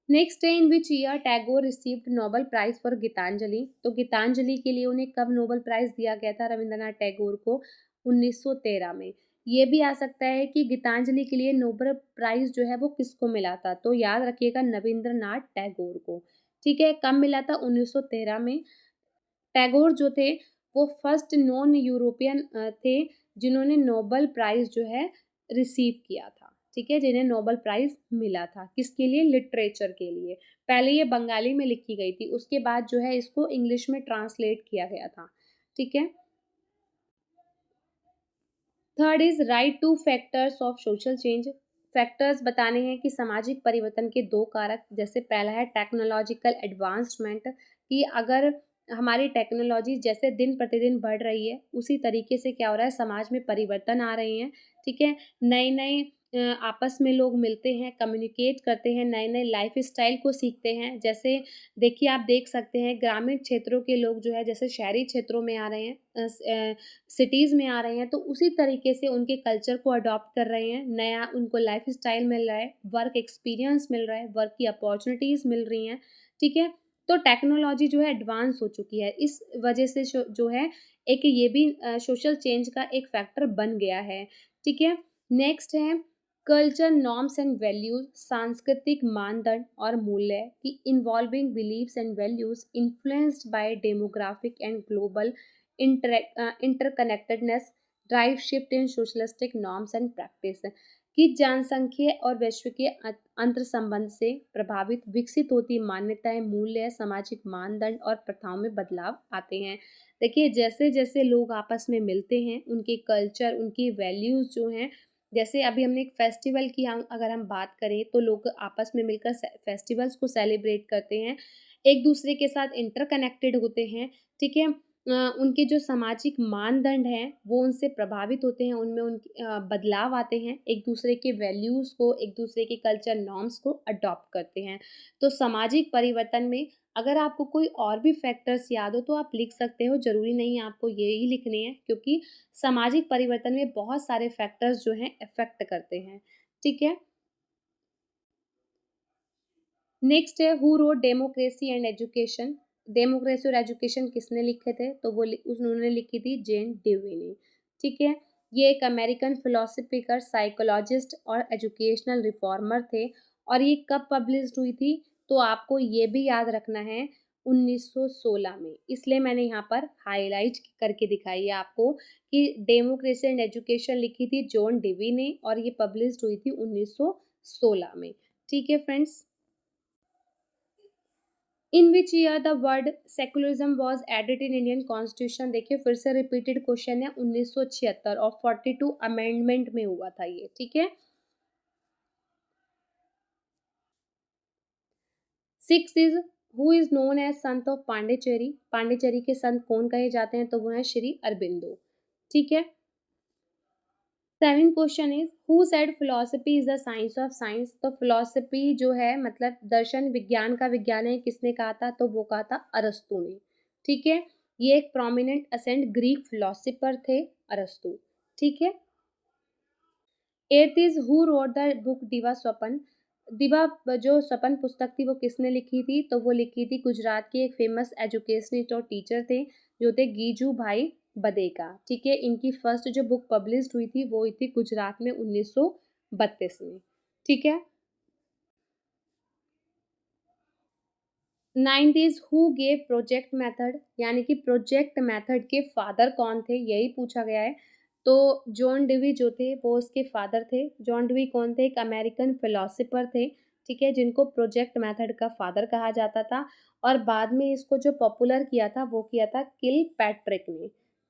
नेक्स्ट है, in which year Tagore received Nobel prize for Gitanjali. तो गीतांजलि के लिए उन्हें कब नोबेल प्राइज दिया गया था रविंद्रनाथ टैगोर को? 1913 में। ये भी आ सकता है कि गीतांजलि के लिए नोबेल प्राइज जो है वो किसको मिला था, तो याद रखिएगा नवींद्रनाथ टैगोर को। ठीक है, कब मिला था? 1913 में। टैगोर जो थे वो फर्स्ट नॉन यूरोपियन थे जिन्होंने नोबेल प्राइज जो है रिसीव किया था। ठीक है, जिन्हें नोबेल प्राइज मिला था, किसके लिए? लिटरेचर के लिए। पहले ये बंगाली में लिखी गई थी, उसके बाद जो है इसको इंग्लिश में ट्रांसलेट किया गया था। ठीक है, third is write two factors of social change. Factors बताने हैं कि सामाजिक परिवर्तन के दो कारक। जैसे पहला है टेक्नोलॉजिकल एडवांसमेंट, कि अगर हमारी टेक्नोलॉजी जैसे दिन प्रतिदिन बढ़ रही है उसी तरीके से क्या हो रहा है, समाज में परिवर्तन आ रहे हैं। ठीक है, नए नए आपस में लोग मिलते हैं, कम्युनिकेट करते हैं, नए नए लाइफ स्टाइल को सीखते हैं। जैसे देखिए, आप देख सकते हैं ग्रामीण क्षेत्रों के लोग जो है जैसे शहरी क्षेत्रों में आ रहे हैं, सिटीज़ में आ रहे हैं, तो उसी तरीके से उनके कल्चर को अडॉप्ट कर रहे हैं। नया उनको लाइफ स्टाइल मिल रहा है, वर्क एक्सपीरियंस मिल रहा है, वर्क की अपॉर्चुनिटीज़ मिल रही हैं। ठीक है, तो टेक्नोलॉजी जो है एडवांस हो चुकी है, इस वजह से जो है एक ये भी सोशल चेंज का एक फैक्टर बन गया है। ठीक है, नेक्स्ट है कल्चर नॉर्म्स एंड वैल्यूज, सांस्कृतिक मानदंड और मूल्य की involving believes and values influenced by demographic and global interconnectedness drive shift in socialistic norms and practice. कि जनसंख्या और वैश्विक अंतर संबंध से प्रभावित विकसित होती मान्यताएं, मूल्य, सामाजिक मानदंड और प्रथाओं में बदलाव आते हैं। देखिए, जैसे जैसे लोग आपस में मिलते हैं, उनके कल्चर, उनकी वैल्यूज जो हैं, जैसे अभी हमने एक फेस्टिवल की अगर हम बात करें तो लोग आपस में मिलकर फेस्टिवल्स को सेलिब्रेट करते हैं, एक दूसरे के साथ इंटरकनेक्टेड होते हैं। ठीक है, उनके जो सामाजिक मानदंड हैं वो उनसे प्रभावित होते हैं, उनमें बदलाव आते हैं, एक दूसरे के वैल्यूज़ को, एक दूसरे के कल्चर नॉर्म्स को अडॉप्ट करते हैं। तो सामाजिक परिवर्तन में अगर आपको कोई और भी फैक्टर्स याद हो तो आप लिख सकते हो, ज़रूरी नहीं है आपको यही लिखने हैं, क्योंकि सामाजिक परिवर्तन में बहुत सारे फैक्टर्स जो हैं इफ़ेक्ट करते हैं। ठीक है, नेक्स्ट है who wrote democracy and education. Democracy और एजुकेशन किसने लिखे थे? तो उन्होंने लिखी थी जेन डेवी ने। ठीक है, ये एक अमेरिकन फिलोसफिकर, साइकोलॉजिस्ट और एजुकेशनल रिफॉर्मर थे। और ये कब पब्लिश्ड हुई थी? तो आपको ये भी याद रखना है, 1916 में। इसलिए मैंने यहाँ पर हाईलाइट करके दिखाई है आपको कि डेमोक्रेसी एंड एजुकेशन लिखी थी जॉन डेवी ने और ये पब्लिश्ड हुई थी 1916 में। ठीक है friends, in which year the word secularism was added in Indian constitution. देखिए, फिर से रिपीटेड क्वेश्चन है, 1976 और 42 अमेंडमेंट में हुआ था ये। ठीक है, six is who is known as sant of Pondicherry. Pondicherry के संत कौन कहे जाते हैं? तो वो है श्री अरबिंदो। ठीक है, seven question is who said philosophy is the science of science. तो फिलोसफी जो है मतलब दर्शन विज्ञान का विज्ञान है, किसने कहा था? तो वो कहा था अरस्तु ने। ठीक है, ये एक प्रोमिनेंट असेंट ग्रीक फिलोसफर थे, अरस्तु। ठीक है, eighth is who wrote the book दिवा स्वपन। दिवा जो स्वपन पुस्तक थी वो किसने लिखी थी? तो वो लिखी थी गुजरात के एक फेमस एजुकेशनिस्ट और टीचर थे, जो थे गीजू भाई बदेका। ठीक है, इनकी फर्स्ट जो बुक पब्लिश हुई थी वो हुई थी गुजरात में 1932 में। ठीक है। 9th is who gave project method, यानी कि प्रोजेक्ट मेथड के फादर कौन थे, यही पूछा गया है। तो जॉन डीवी जो थे वो उसके फादर थे। जॉन डीवी कौन थे? एक अमेरिकन फिलोसोफर थे। ठीक है, जिनको प्रोजेक्ट मेथड का फादर कहा जाता था। और बाद में इसको जो पॉपुलर किया था वो किया था किल पैट्रिक ने।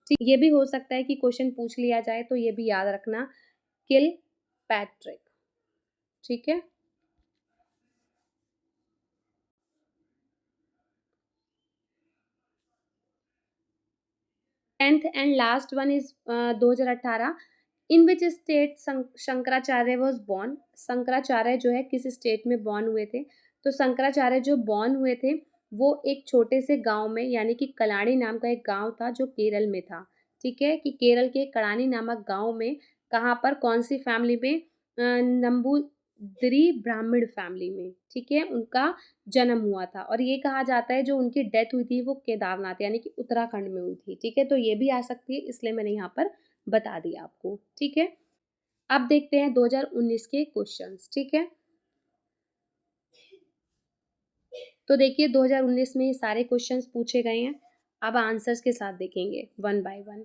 ठीक, ये भी हो सकता है कि क्वेश्चन पूछ लिया जाए, तो ये भी याद रखना, किल पैट्रिक। ठीक है। 10th and last one is 2018। In which state Shankaracharya was born? Shankaracharya जो है किस स्टेट में बॉर्न हुए थे? तो शंकराचार्य जो बॉर्न हुए थे वो एक छोटे से गांव में, यानी कि कलाड़ी नाम का एक गांव था जो केरल में था। ठीक है, कि केरल के कड़ानी नामक गांव में, कहाँ पर, कौन सी फैमिली में? नंबूदिरी ब्राह्मण फैमिली में। ठीक है, उनका जन्म हुआ था। और ये कहा जाता है जो उनकी डेथ हुई थी वो केदारनाथ यानी कि उत्तराखंड में हुई थी। ठीक है, तो ये भी आ सकती है, इसलिए मैंने यहाँ पर बता दिया आपको। ठीक है, अब देखते हैं 2019 के क्वेश्चंस। ठीक है, तो देखिए 2019 में ये सारे क्वेश्चंस पूछे गए हैं। अब आंसर्स के साथ देखेंगे वन बाय वन।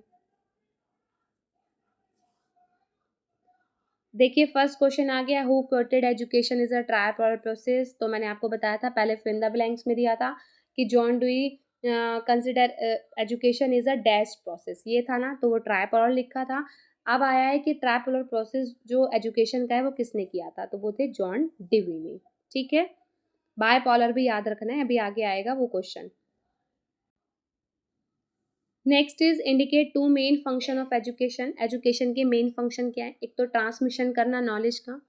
देखिए फर्स्ट क्वेश्चन आ गया, who quoted education is a trial process. तो मैंने आपको बताया था, पहले फिल इन द ब्लैंक्स में दिया था कि John dewy consider education is a dash process, ये था ना, तो वो ट्रायपोलर लिखा था। अब आया है कि ट्रायपोलर प्रोसेस जो एजुकेशन का है वो किसने किया था, तो वो थे जॉन डिवी ने। ठीक है, बायपोलर भी याद रखना है, अभी आगे आएगा वो question. Next is indicate two main function of education. Education के मेन फंक्शन क्या है? एक तो ट्रांसमिशन करना नॉलेज का,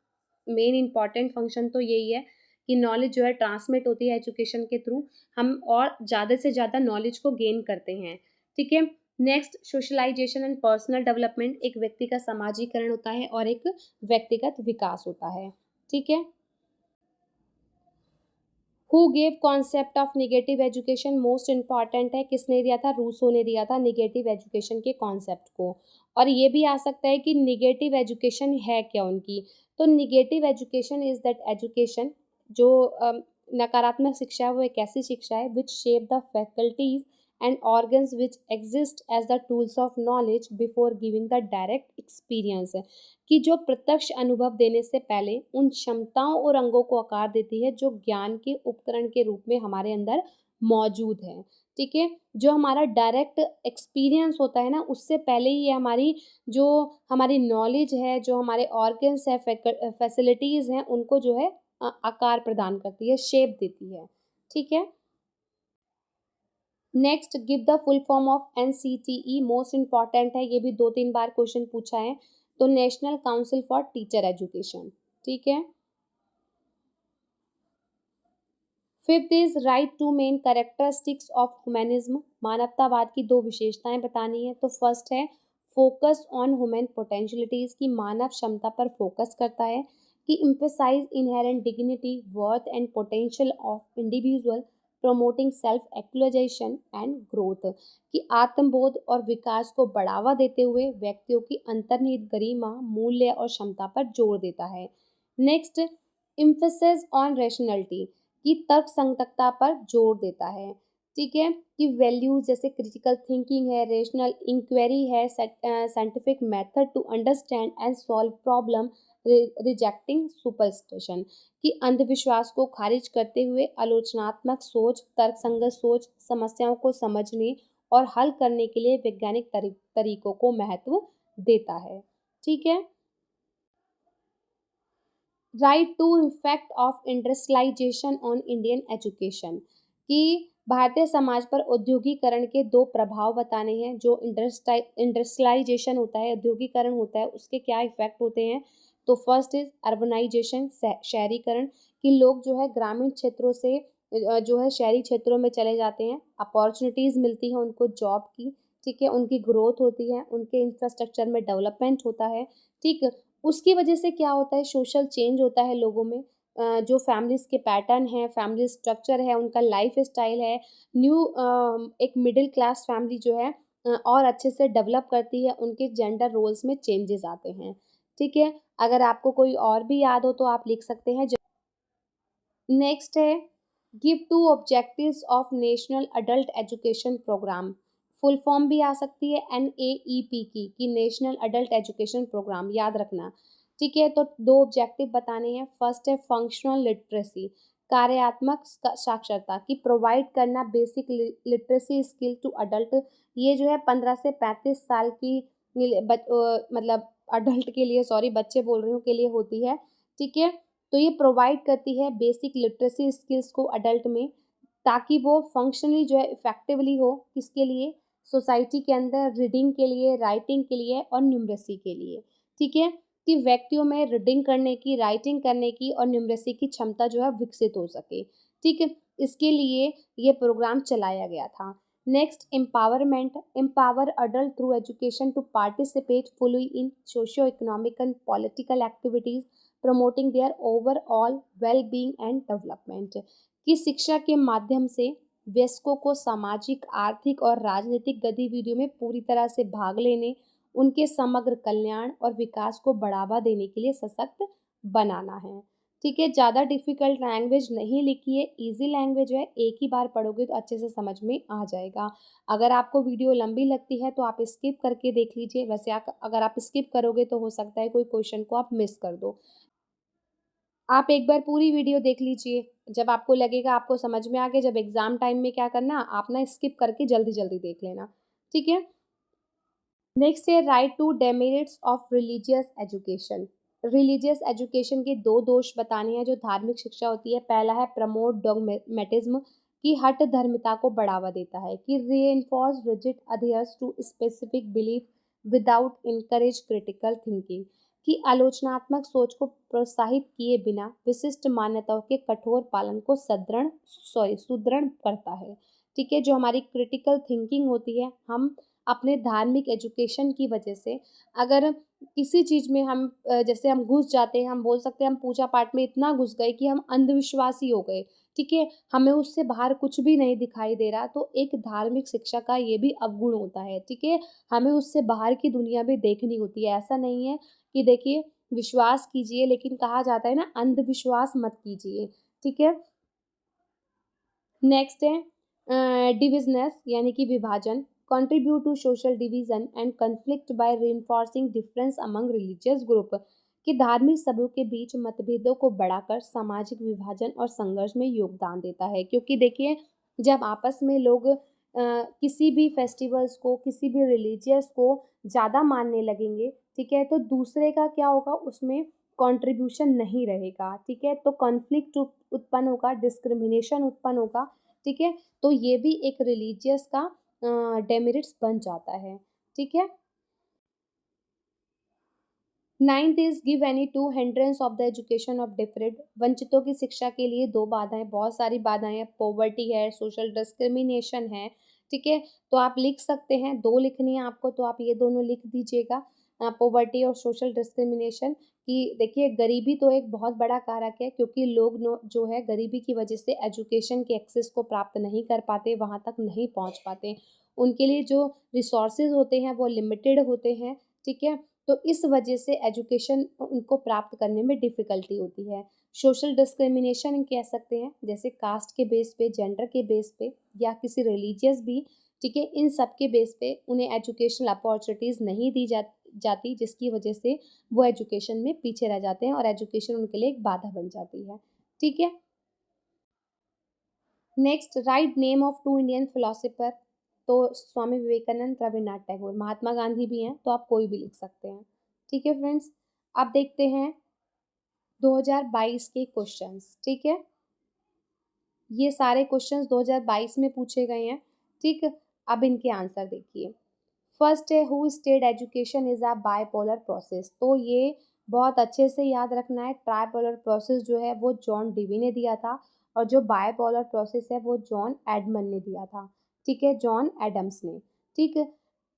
मेन इंपॉर्टेंट फंक्शन तो यही है कि नॉलेज जो है ट्रांसमिट होती है एजुकेशन के थ्रू, हम और ज़्यादा से ज़्यादा नॉलेज को गेन करते हैं। ठीक है। Next socialisation and personal development, एक व्यक्ति का समाजीकरण होता है और एक व्यक्तिगत विकास होता है। ठीक है। Who gave concept of negative education, most important है, किसने दिया था? रूसो ने दिया था निगेटिव एजुकेशन के कॉन्सेप्ट को। और ये भी आ सकता है कि निगेटिव एजुकेशन है क्या उनकी। तो negative education is that education, जो नकारात्मक शिक्षा है वो एक ऐसी शिक्षा है which shape the faculties and organs which exist as the tools of knowledge before giving the direct experience, कि जो प्रत्यक्ष अनुभव देने से पहले उन क्षमताओं और अंगों को आकार देती है जो ज्ञान के उपकरण के रूप में हमारे अंदर मौजूद है। ठीक है, जो हमारा डायरेक्ट एक्सपीरियंस होता है ना, उससे पहले ही ये हमारी जो हमारी नॉलेज है, जो हमारे ऑर्गन्स है, फैसिलिटीज हैं, उनको जो है आकार प्रदान करती है, शेप देती है। ठीक है। Next, give the full form of NCTE, most important है, ये भी 2-3 बार क्वेश्चन पूछा है। तो national council for teacher education. ठीक है। Fifth is write two main characteristics of humanism, मानवतावाद की 2 विशेषताएं बतानी है। तो फर्स्ट है फोकस ऑन ह्यूमन पोटेंशियलिटीज, की मानव क्षमता पर फोकस करता है, कि emphasise inherent dignity, worth and potential of individual, promoting self actualisation and growth, कि आत्मबोध और विकास को बढ़ावा देते हुए व्यक्तियों की अंतर्निहित गरिमा, मूल्य और क्षमता पर जोर देता है। नेक्स्ट, इम्फेसिस ऑन रैशनैलिटी, की तर्क संगतता पर जोर देता है। ठीक है, कि वैल्यूज जैसे क्रिटिकल थिंकिंग है, रेशनल इंक्वायरी है, scientific method to understand and solve problem, rejecting superstition, कि अंधविश्वास को खारिज करते हुए आलोचनात्मक सोच, तर्कसंगत सोच, समस्याओं को समझने और हल करने के लिए वैज्ञानिक तरीकों को महत्व देता है। ठीक है। Write two effect of industrialisation on Indian education, कि भारतीय समाज पर औद्योगिकरण के 2 प्रभाव बताने हैं। जो इंडस्ट्रियलाइजेशन होता है, औद्योगिकरण होता है, उसके क्या इफेक्ट होते हैं। तो फर्स्ट इज अर्बनाइजेशन, शहरीकरण, कि लोग जो है ग्रामीण क्षेत्रों से जो है शहरी क्षेत्रों में चले जाते हैं, अपॉर्चुनिटीज़ मिलती है उनको जॉब की। ठीक है, उनकी ग्रोथ होती है, उनके इंफ्रास्ट्रक्चर में डेवलपमेंट होता है। ठीक, उसकी वजह से क्या होता है, सोशल चेंज होता है लोगों में। जो फैमिलीज़ के पैटर्न हैं, फैमिली स्ट्रक्चर है, उनका लाइफ स्टाइल है, न्यू एक मिडिल क्लास फैमिली जो है और अच्छे से डेवलप करती है, उनके जेंडर रोल्स में चेंजेस आते हैं। ठीक है? अगर आपको कोई और भी याद हो तो आप लिख सकते हैं। नेक्स्ट है give two objectives of national adult education programme. Full form भी आ सकती है NAEP की, कि नेशनल अडल्ट एजुकेशन प्रोग्राम, याद रखना। ठीक है, तो दो ऑब्जेक्टिव बताने हैं। फर्स्ट है फंक्शनल लिटरेसी, कार्यात्मक साक्षरता, की प्रोवाइड करना basic literacy skill to adult. ये जो है 15 से 35 साल की मतलब अडल्ट के लिए, सॉरी बच्चे बोल रही हूँ, के लिए होती है। ठीक है, तो ये प्रोवाइड करती है बेसिक लिटरेसी स्किल्स को अडल्ट में, ताकि वो फंक्शनली जो है इफेक्टिवली हो, किसके लिए, सोसाइटी के अंदर रीडिंग के लिए, राइटिंग के लिए और न्यूमरेसी के लिए। ठीक है, कि व्यक्तियों में रीडिंग करने की, राइटिंग करने की और न्यूमरेसी की क्षमता जो है विकसित हो सके। ठीक है, इसके लिए ये प्रोग्राम चलाया गया था। Next empowerment, empower adult through education to participate fully in socio economic and political activities promoting their overall well being and development. की शिक्षा के माध्यम से वयस्कों को सामाजिक, आर्थिक और राजनीतिक गतिविधियों में पूरी तरह से भाग लेने, उनके समग्र कल्याण और विकास को बढ़ावा देने के लिए सशक्त बनाना है। ठीक है, ज़्यादा डिफिकल्ट लैंग्वेज नहीं लिखी है, ईजी लैंग्वेज है, एक ही बार पढ़ोगे तो अच्छे से समझ में आ जाएगा। अगर आपको वीडियो लंबी लगती है तो आप स्किप करके देख लीजिए, वैसे अगर आप स्किप करोगे तो हो सकता है कोई क्वेश्चन को आप मिस कर दो। आप एक बार पूरी वीडियो देख लीजिए, जब आपको लगेगा आपको समझ में आ गया, जब एग्ज़ाम टाइम में क्या करना, आप ना स्किप करके जल्दी-जल्दी देख लेना, ठीक है? नेक्स्ट है write two demerits of religious education. Religious education के 2 दोष बताने हैं जो धार्मिक शिक्षा होती है। पहला है प्रमोट डॉगमेटिज्म, कि हठ धर्मिता को बढ़ावा देता है, कि reinforce rigid adherence to specific belief without encourage critical thinking, की आलोचनात्मक सोच को प्रोत्साहित किए बिना विशिष्ट मान्यताओं के कठोर पालन को सुदृढ़ करता है। ठीक है, जो हमारी क्रिटिकल थिंकिंग होती है, हम अपने धार्मिक एजुकेशन की वजह से अगर किसी चीज़ में हम जैसे हम घुस जाते हैं, हम बोल सकते हैं हम पूजा पाठ में इतना घुस गए कि हम अंधविश्वासी हो गए, ठीक है? हमें उससे बाहर कुछ भी नहीं दिखाई दे रहा, तो एक धार्मिक शिक्षा का ये भी अवगुण होता है, ठीक है? हमें उससे बाहर की दुनिया भी देखनी होती है। ऐसा नहीं है कि देखिए विश्वास कीजिए, लेकिन कहा जाता है ना अंधविश्वास मत कीजिए, ठीक है? नेक्स्ट है डिविजनेस, यानी कि विभाजन, contribute to social division and conflict by reinforcing difference among religious group, कि धार्मिक समूह के बीच मतभेदों को बढ़ाकर सामाजिक विभाजन और संघर्ष में योगदान देता है। क्योंकि देखिए जब आपस में लोग किसी भी फेस्टिवल्स को, किसी भी रिलीजियस को ज़्यादा मानने लगेंगे, ठीक है, तो दूसरे का क्या होगा, उसमें कंट्रीब्यूशन नहीं रहेगा, ठीक है, तो कॉन्फ्लिक्ट उत्पन्न होगा, डिस्क्रिमिनेशन उत्पन्न होगा, ठीक है, तो ये भी एक रिलीजियस का डेमेरिट्स बन जाता है, ठीक है। Ninth is give any two hindrance of the education of different, वंचितों की शिक्षा के लिए 2 बाधाएं, बहुत सारी बाधाएं हैं, पॉवर्टी है, सोशल डिस्क्रिमिनेशन है, ठीक है, तो आप लिख सकते हैं, 2 लिखनी है आपको तो आप ये दोनों लिख दीजिएगा, पॉवर्टी और सोशल डिस्क्रिमिनेशन। कि देखिए गरीबी तो एक बहुत बड़ा कारक है, क्योंकि लोग जो है गरीबी की वजह से एजुकेशन के एक्सेस को प्राप्त नहीं कर पाते, वहाँ तक नहीं पहुँच पाते, उनके लिए जो रिसोर्सेज होते हैं वो लिमिटेड होते हैं, ठीक है, तो इस वजह से एजुकेशन उनको प्राप्त करने में डिफ़िकल्टी होती है। सोशल डिस्क्रिमिनेशन कह सकते हैं, जैसे कास्ट के बेस पे, जेंडर के बेस पे या किसी रिलीजियस भी, ठीक है, इन सब के बेस पे उन्हें एजुकेशनल अपॉर्चुनिटीज़ नहीं दी जाती, जिसकी वजह से वो एजुकेशन में पीछे रह जाते हैं और एजुकेशन उनके लिए एक बाधा बन जाती है, ठीक है। Next write name of 2 Indian philosopher, तो स्वामी विवेकानंद, रविन्द्रनाथ टैगोर, महात्मा गांधी भी हैं, तो आप कोई भी लिख सकते हैं, ठीक है फ्रेंड्स। अब देखते हैं 2022 के क्वेश्चंस, ठीक है, ये सारे क्वेश्चंस 2022 में पूछे गए हैं, ठीक। अब इनके आंसर देखिए। फर्स्ट है who state education is a bipolar process, तो ये बहुत अच्छे से याद रखना है। ट्राइपोलर प्रोसेस जो है वो जॉन डीवी ने दिया था, और जो बायपोलर प्रोसेस है वो जॉन एडमन ने दिया था, ठीक है, जॉन एडम्स ने, ठीक है।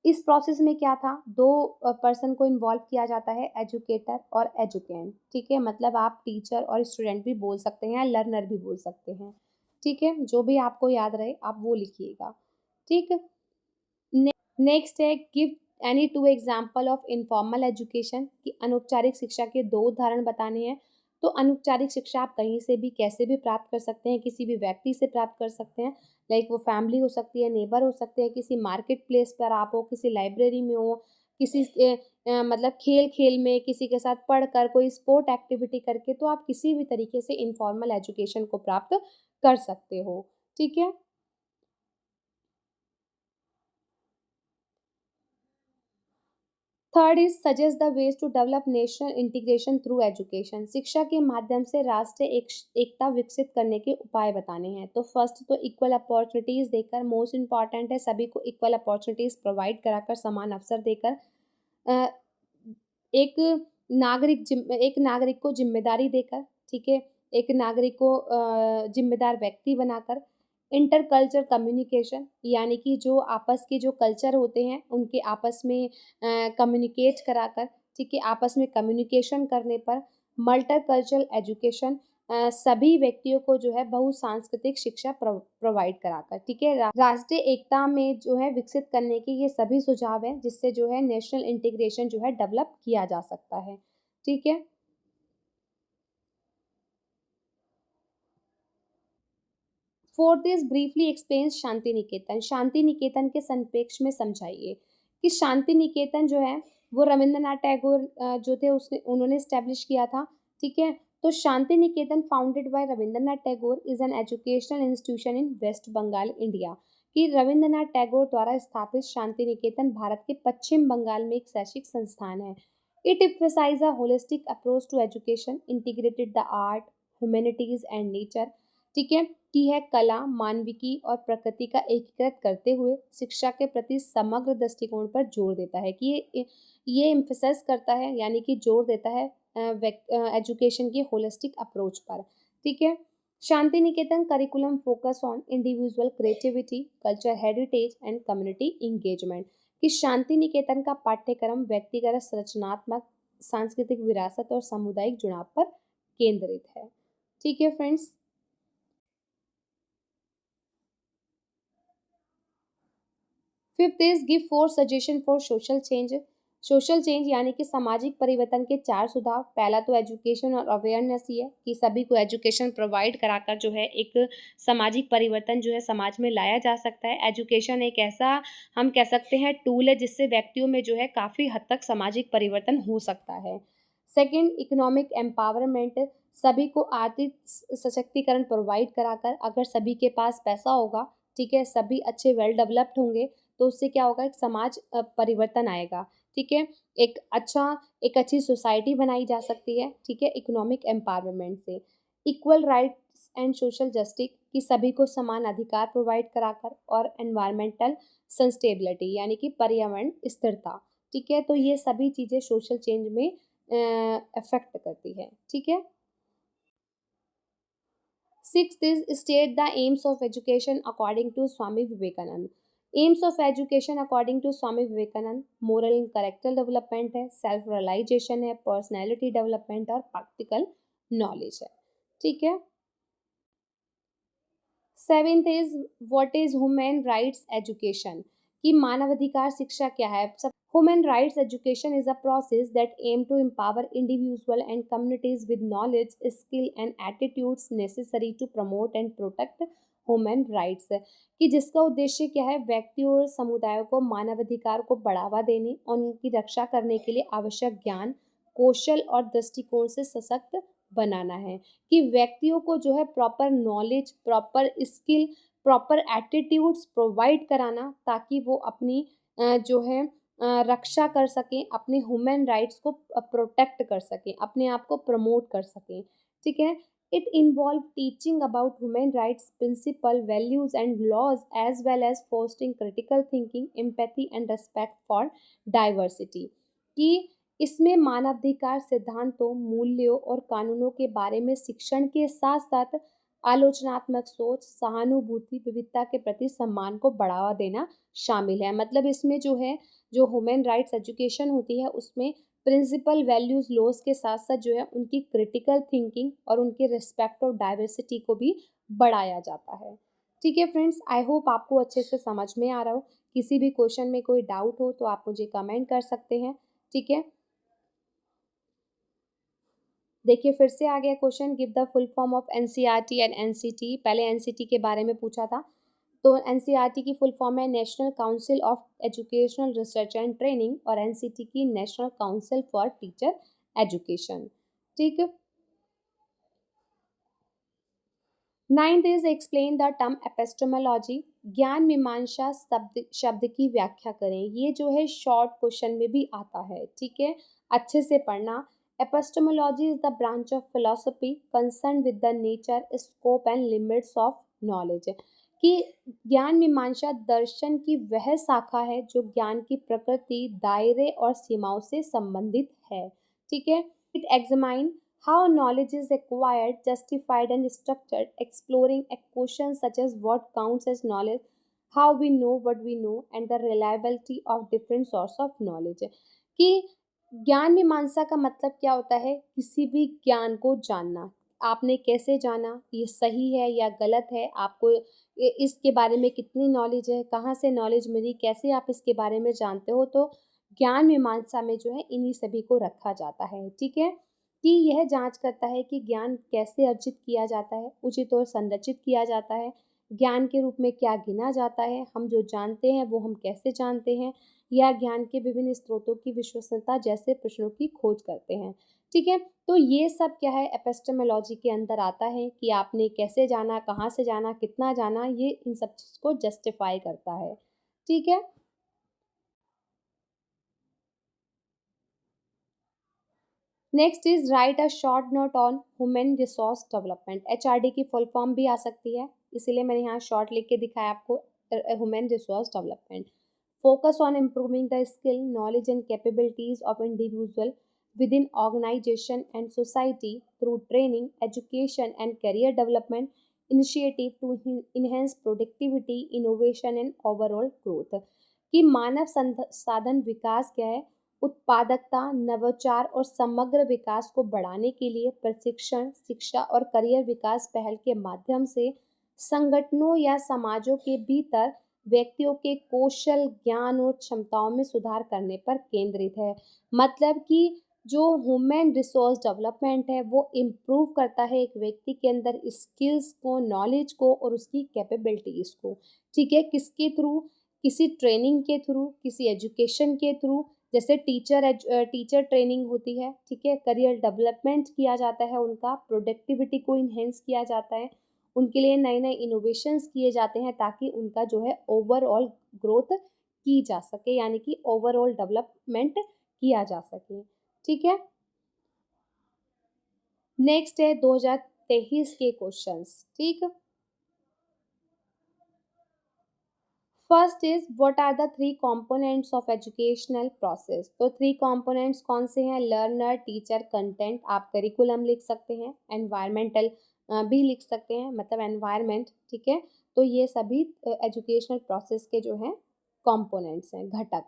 इस प्रोसेस में क्या था, दो पर्सन को इन्वॉल्व किया जाता है, एजुकेटर और एजुकेंड, ठीक है। मतलब आप टीचर और स्टूडेंट भी बोल सकते हैं, लर्नर भी बोल सकते हैं, ठीक है। जो भी आपको याद रहे आप वो लिखिएगा, ठीक है। नेक्स्ट है, give any two example of informal education, कि अनौपचारिक शिक्षा के दो उदाहरण बताने हैं। तो अनौपचारिक शिक्षा आप कहीं से भी कैसे भी प्राप्त कर सकते हैं, किसी भी व्यक्ति से प्राप्त कर सकते हैं, लाइक वो फैमिली हो सकती है, नेबर हो सकते हैं, किसी मार्केट प्लेस पर आप हो, किसी लाइब्रेरी में हो, किसी मतलब खेल खेल में किसी के साथ पढ़कर, कोई स्पोर्ट एक्टिविटी करके, तो आप किसी भी तरीके से इनफॉर्मल एजुकेशन को प्राप्त कर सकते हो, ठीक है। Third is suggest the ways to develop national integration through education, शिक्षा के माध्यम से राष्ट्रीय एकता विकसित करने के उपाय बताने हैं। तो फर्स्ट तो इक्वल अपॉर्चुनिटीज देकर, मोस्ट इंपॉर्टेंट है, सभी को इक्वल अपॉर्चुनिटीज प्रोवाइड कराकर, समान अवसर देकर, अ, एक एक नागरिक को जिम्मेदारी देकर, ठीक है, एक नागरिक को जिम्मेदार व्यक्ति बनाकर, इंटर कल्चर कम्युनिकेशन, यानी कि जो आपस के जो कल्चर होते हैं उनके आपस में कम्युनिकेट कराकर, ठीक है, आपस में कम्युनिकेशन करने पर, मल्टी कल्चरल एजुकेशन, सभी व्यक्तियों को जो है बहुसांस्कृतिक शिक्षा प्रोवाइड कराकर, ठीक है, राष्ट्रीय एकता में जो है विकसित करने के ये सभी सुझाव हैं, जिससे जो है नेशनल इंटीग्रेशन जो है डेवलप किया जा सकता है, ठीक है। Fourth is briefly explain Shanti Niketan, Shanti Niketan के संपेक्ष में समझाइए कि शांति निकेतन जो है वो रविंद्रनाथ टैगोर जो थे उसने उन्होंने स्टैब्लिश किया था, ठीक है। तो Shanti Niketan founded by Rabindranath Tagore is an educational institution in West Bengal India, कि रविंद्रनाथ टैगोर द्वारा स्थापित शांति निकेतन भारत के पश्चिम बंगाल में एक शैक्षिक संस्थान है। It emphasizes a holistic approach to education, integrated the art, humanities and nature, ठीक है, की है कला, मानविकी और प्रकृति का एकीकृत करते हुए शिक्षा के प्रति समग्र दृष्टिकोण पर जोर देता है, कि ये एम्फेसाइज करता है, यानी कि जोर देता है एजुकेशन की होलिस्टिक अप्रोच पर, ठीक है। Shanti Niketan curriculum focus on individual creativity, culture heritage and community engagement, कि शांति निकेतन का पाठ्यक्रम व्यक्तिगत रचनात्मक, सांस्कृतिक विरासत और सामुदायिक जुड़ाव पर केंद्रित है, ठीक है friends. Fifth is give four suggestion for social change, social change यानी कि सामाजिक परिवर्तन के चार सुझाव। पहला तो एजुकेशन और अवेयरनेस ही है, कि सभी को एजुकेशन प्रोवाइड कराकर जो है एक सामाजिक परिवर्तन जो है समाज में लाया जा सकता है। एजुकेशन एक ऐसा हम कह सकते हैं टूल है जिससे व्यक्तियों में जो है काफ़ी हद तक सामाजिक परिवर्तन हो सकता है। सेकेंड, इकोनॉमिक एम्पावरमेंट, सभी को आर्थिक सशक्तिकरण प्रोवाइड कराकर, अगर सभी के पास पैसा होगा, ठीक है, सभी अच्छे वेल डेवलप्ड होंगे, तो उससे क्या होगा, एक समाज परिवर्तन आएगा, ठीक है, एक अच्छा एक अच्छी सोसाइटी बनाई जा सकती है, ठीक है, इकोनॉमिक एम्पावरमेंट से। Equal rights and social justice, कि सभी को समान अधिकार प्रोवाइड कराकर, और एनवायरमेंटल सस्टेबिलिटी यानी कि पर्यावरण स्थिरता, ठीक है। तो ये सभी चीज़ें सोशल चेंज में अफेक्ट करती है, ठीक है। Sixth is state the aims of education according to Swami Vivekanand. Aims of education according to Swami Vivekanand, moral and character development है, self realization है, personality development और practical knowledge है, ठीक है। Seventh is what is human rights education, कि मानवाधिकार शिक्षा क्या है। Human rights education is a process that aim to empower individual and communities with knowledge, skill and attitudes necessary to promote and protect human rights, कि जिसका उद्देश्य क्या है, व्यक्तियों और समुदायों को मानवाधिकार को बढ़ावा देने और उनकी रक्षा करने के लिए आवश्यक ज्ञान, कौशल और दृष्टिकोण से सशक्त बनाना है, कि व्यक्तियों को जो है proper knowledge, proper skill, proper attitudes provide कराना, ताकि वो अपनी जो है रक्षा कर सकें, अपने ह्यूमन राइट्स को प्रोटेक्ट कर सकें, अपने आप को प्रमोट कर सकें, ठीक है। It involve teaching about human rights principle, values and laws, as well as fostering critical thinking, empathy and respect for diversity, कि इसमें मानवाधिकार सिद्धांतों, मूल्यों और कानूनों के बारे में शिक्षण के साथ साथ आलोचनात्मक सोच, सहानुभूति, विविधता के प्रति सम्मान को बढ़ावा देना शामिल है। मतलब इसमें जो है, जो ह्यूमन राइट्स एजुकेशन होती है उसमें प्रिंसिपल वैल्यूज लॉज के साथ साथ जो है उनकी क्रिटिकल थिंकिंग और उनके रिस्पेक्ट ऑफ डाइवर्सिटी को भी बढ़ाया जाता है। ठीक है फ्रेंड्स, आई होप आपको अच्छे से समझ में आ रहा हो। किसी भी क्वेश्चन में कोई डाउट हो तो आप मुझे कमेंट कर सकते हैं। ठीक है, देखिए फिर से आ गया question, give the full form of NCERT and NCT. पहले एनसीटी के बारे में पूछा था, तो एनसीईआरटी की फुल फॉर्म है national council of educational research and training, और एनसीटी की national council for teacher education. ठीक है, ninth is explain the term epistemology. ज्ञान मीमांसा शब्द शब्द की व्याख्या करें। ये जो है शॉर्ट क्वेश्चन में भी आता है। ठीक है, अच्छे से पढ़ना। Epistemology is the branch of philosophy concern with the nature, scope and limits of knowledge. कि ज्ञान मीमांसा दर्शन की वह शाखा है जो ज्ञान की प्रकृति, दायरे और सीमाओं से संबंधित है। ठीक है, it examine how knowledge is acquired, justified, and structured, exploring a questions such as what counts as knowledge, how we know what we know, and the reliability of different source of knowledge। कि ज्ञान मीमांसा का मतलब क्या होता है? किसी भी ज्ञान को जानना। आपने कैसे जाना, ये सही है या गलत है, आपको इसके बारे में कितनी नॉलेज है, कहाँ से नॉलेज मिली, कैसे आप इसके बारे में जानते हो। तो ज्ञान मीमांसा में जो है इन्हीं सभी को रखा जाता है। ठीक है, कि यह जांच करता है कि ज्ञान कैसे अर्जित किया जाता है, उचित और संरचित किया जाता है, ज्ञान के रूप में क्या गिना जाता है, हम जो जानते हैं वो हम कैसे जानते हैं, या ज्ञान के विभिन्न स्रोतों की विश्वसनीयता जैसे प्रश्नों की खोज करते हैं। ठीक है, तो ये सब क्या है, एपिस्टेमोलॉजी के अंदर आता है कि आपने कैसे जाना, कहाँ से जाना, कितना जाना, ये इन सब चीज़ को जस्टिफाई करता है। ठीक है, next is right a short note on human resource development. HRD की फुल फॉर्म भी आ सकती है, इसीलिए मैंने यहाँ शॉर्ट लिख के दिखाया आपको। Human resource development focus on improving the skill, knowledge and capabilities of individual within organization and society through training, education and career development initiative to enhance productivity, innovation and overall growth। कि मानव साधन विकास क्या है, उत्पादकता, नवाचार और समग्र विकास को बढ़ाने के लिए प्रशिक्षण, शिक्षा और करियर विकास पहल के माध्यम से संगठनों या समाजों के भीतर व्यक्तियों के कौशल, ज्ञान और क्षमताओं में सुधार करने पर केंद्रित है। मतलब कि जो ह्यूमन रिसोर्स डेवलपमेंट है वो इम्प्रूव करता है एक व्यक्ति के अंदर स्किल्स को, नॉलेज को और उसकी कैपेबिलिटीज़ को। ठीक है, किसके थ्रू? किसी ट्रेनिंग के थ्रू, किसी एजुकेशन के थ्रू, जैसे टीचर ट्रेनिंग होती है। ठीक है, करियर डेवलपमेंट किया जाता है, उनका प्रोडक्टिविटी को इन्हेंस किया जाता है, उनके लिए नए नए इनोवेशंस किए जाते हैं ताकि उनका जो है ओवरऑल ग्रोथ की जा सके, यानी कि ओवरऑल डेवलपमेंट किया जा सके। ठीक है, नेक्स्ट है 2023 के क्वेश्चंस। ठीक, first is what are the three components of educational process. तो थ्री कंपोनेंट्स कौन से हैं? Learner, teacher, content. आप करिकुलम लिख सकते हैं, एनवायरमेंटल भी लिख सकते हैं, मतलब एनवायरमेंट। ठीक है, तो ये सभी एजुकेशनल प्रोसेस के जो हैं कंपोनेंट्स हैं, घटक।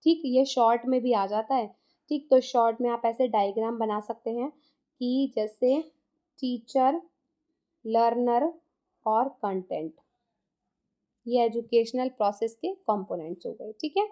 ठीक, ये शॉर्ट में भी आ जाता है। ठीक, तो शॉर्ट में आप ऐसे डायग्राम बना सकते हैं कि जैसे टीचर, लर्नर और कंटेंट, ये एजुकेशनल प्रोसेस के कंपोनेंट्स हो गए। ठीक है,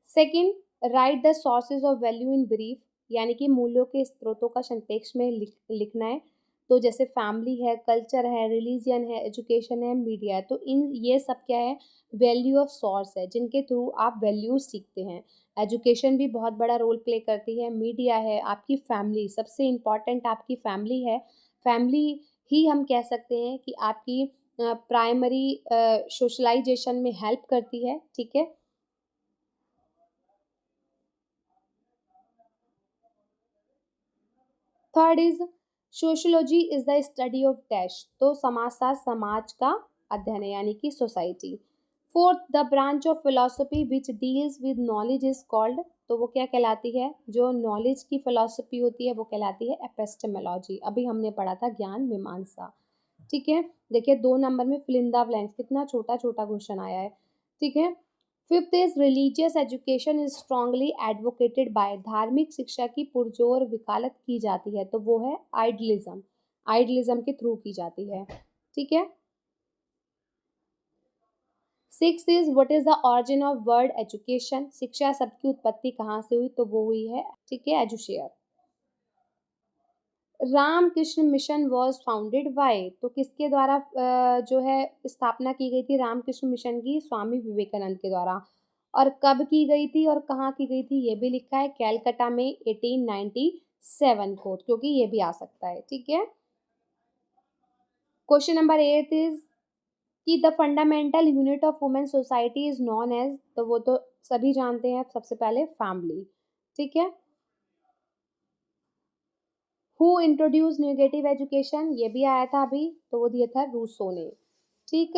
second, right the sources of value in brief, यानी कि मूल्यों के स्रोतों का संक्षेप में लिखना है। तो जैसे फैमिली है, कल्चर है, रिलीजियन है, एजुकेशन है, मीडिया है, तो इन ये सब क्या है, वैल्यू ऑफ सोर्स है जिनके थ्रू आप वैल्यूज सीखते हैं। एजुकेशन भी बहुत बड़ा रोल प्ले करती है, मीडिया है, आपकी फैमिली, सबसे इम्पॉर्टेंट आपकी फैमिली है। फैमिली ही हम कह सकते हैं कि आपकी प्राइमरी सोशलाइजेशन में हेल्प करती है। ठीक है, third is sociology is the study of dash. तो समाजशास्त्र समाज का अध्ययन है, यानी कि society. Fourth, the branch of philosophy which deals with knowledge is called. तो वो क्या कहलाती है, जो नॉलेज की फिलॉसफी होती है वो कहलाती है एपिस्टेमोलॉजी। अभी हमने पढ़ा था ज्ञान मीमांसा। ठीक है, देखिए 2 नंबर में फिल इन द ब्लैंक्स, कितना छोटा छोटा क्वेश्चन आया है। ठीक है, fifth is religious education is strongly advocated by, धार्मिक शिक्षा की पुरजोर वकालत की जाती है, तो वो है आइडलिज्म, आइडलिज्म के थ्रू की जाती है। ठीक है, six is what is the origin of word education, शिक्षा शब्द की उत्पत्ति कहाँ से हुई, तो वो हुई है, ठीक है, Edushare. Ramakrishna Mission was founded by, तो किसके द्वारा जो है स्थापना की गई थी रामकृष्ण मिशन की, स्वामी विवेकानंद के द्वारा। और कब की गई थी और कहाँ की गई थी, ये भी लिखा है कैलकाटा में 1897 को, क्योंकि ये भी आ सकता है। ठीक है, क्वेश्चन नंबर 8 इज कि the fundamental unit of women society is known as, तो वो तो सभी जानते हैं, सबसे पहले फैमिली। ठीक है, हु इंट्रोड्यूस नेगेटिव एजुकेशन, ये भी आया था अभी, तो वो दिया था रूसो ने। ठीक,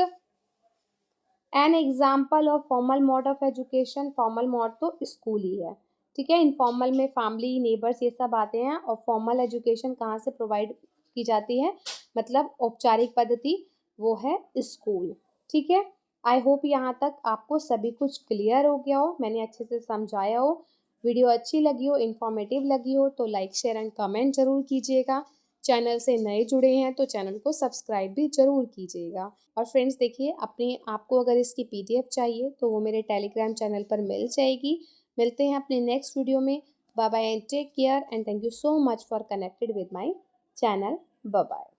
an example of formal mode of education, formal mode तो स्कूल ही है। ठीक है, इनफॉर्मल में फैमिली, नेबर्स, ये सब आते हैं, और फॉर्मल एजुकेशन कहाँ से प्रोवाइड की जाती है, मतलब औपचारिक पद्धति, वो है स्कूल। ठीक है, आई होप यहाँ तक आपको सभी कुछ क्लियर हो गया हो, मैंने अच्छे से समझाया हो। वीडियो अच्छी लगी हो, इन्फॉर्मेटिव लगी हो, तो लाइक शेयर एंड कमेंट जरूर कीजिएगा। चैनल से नए जुड़े हैं तो चैनल को सब्सक्राइब भी जरूर कीजिएगा। और फ्रेंड्स देखिए, अपने आपको अगर इसकी PDF चाहिए तो वो मेरे टेलीग्राम चैनल पर मिल जाएगी। मिलते हैं अपने नेक्स्ट वीडियो में। Bye bye and take care and thank you so much for connected with my channel. Bye bye.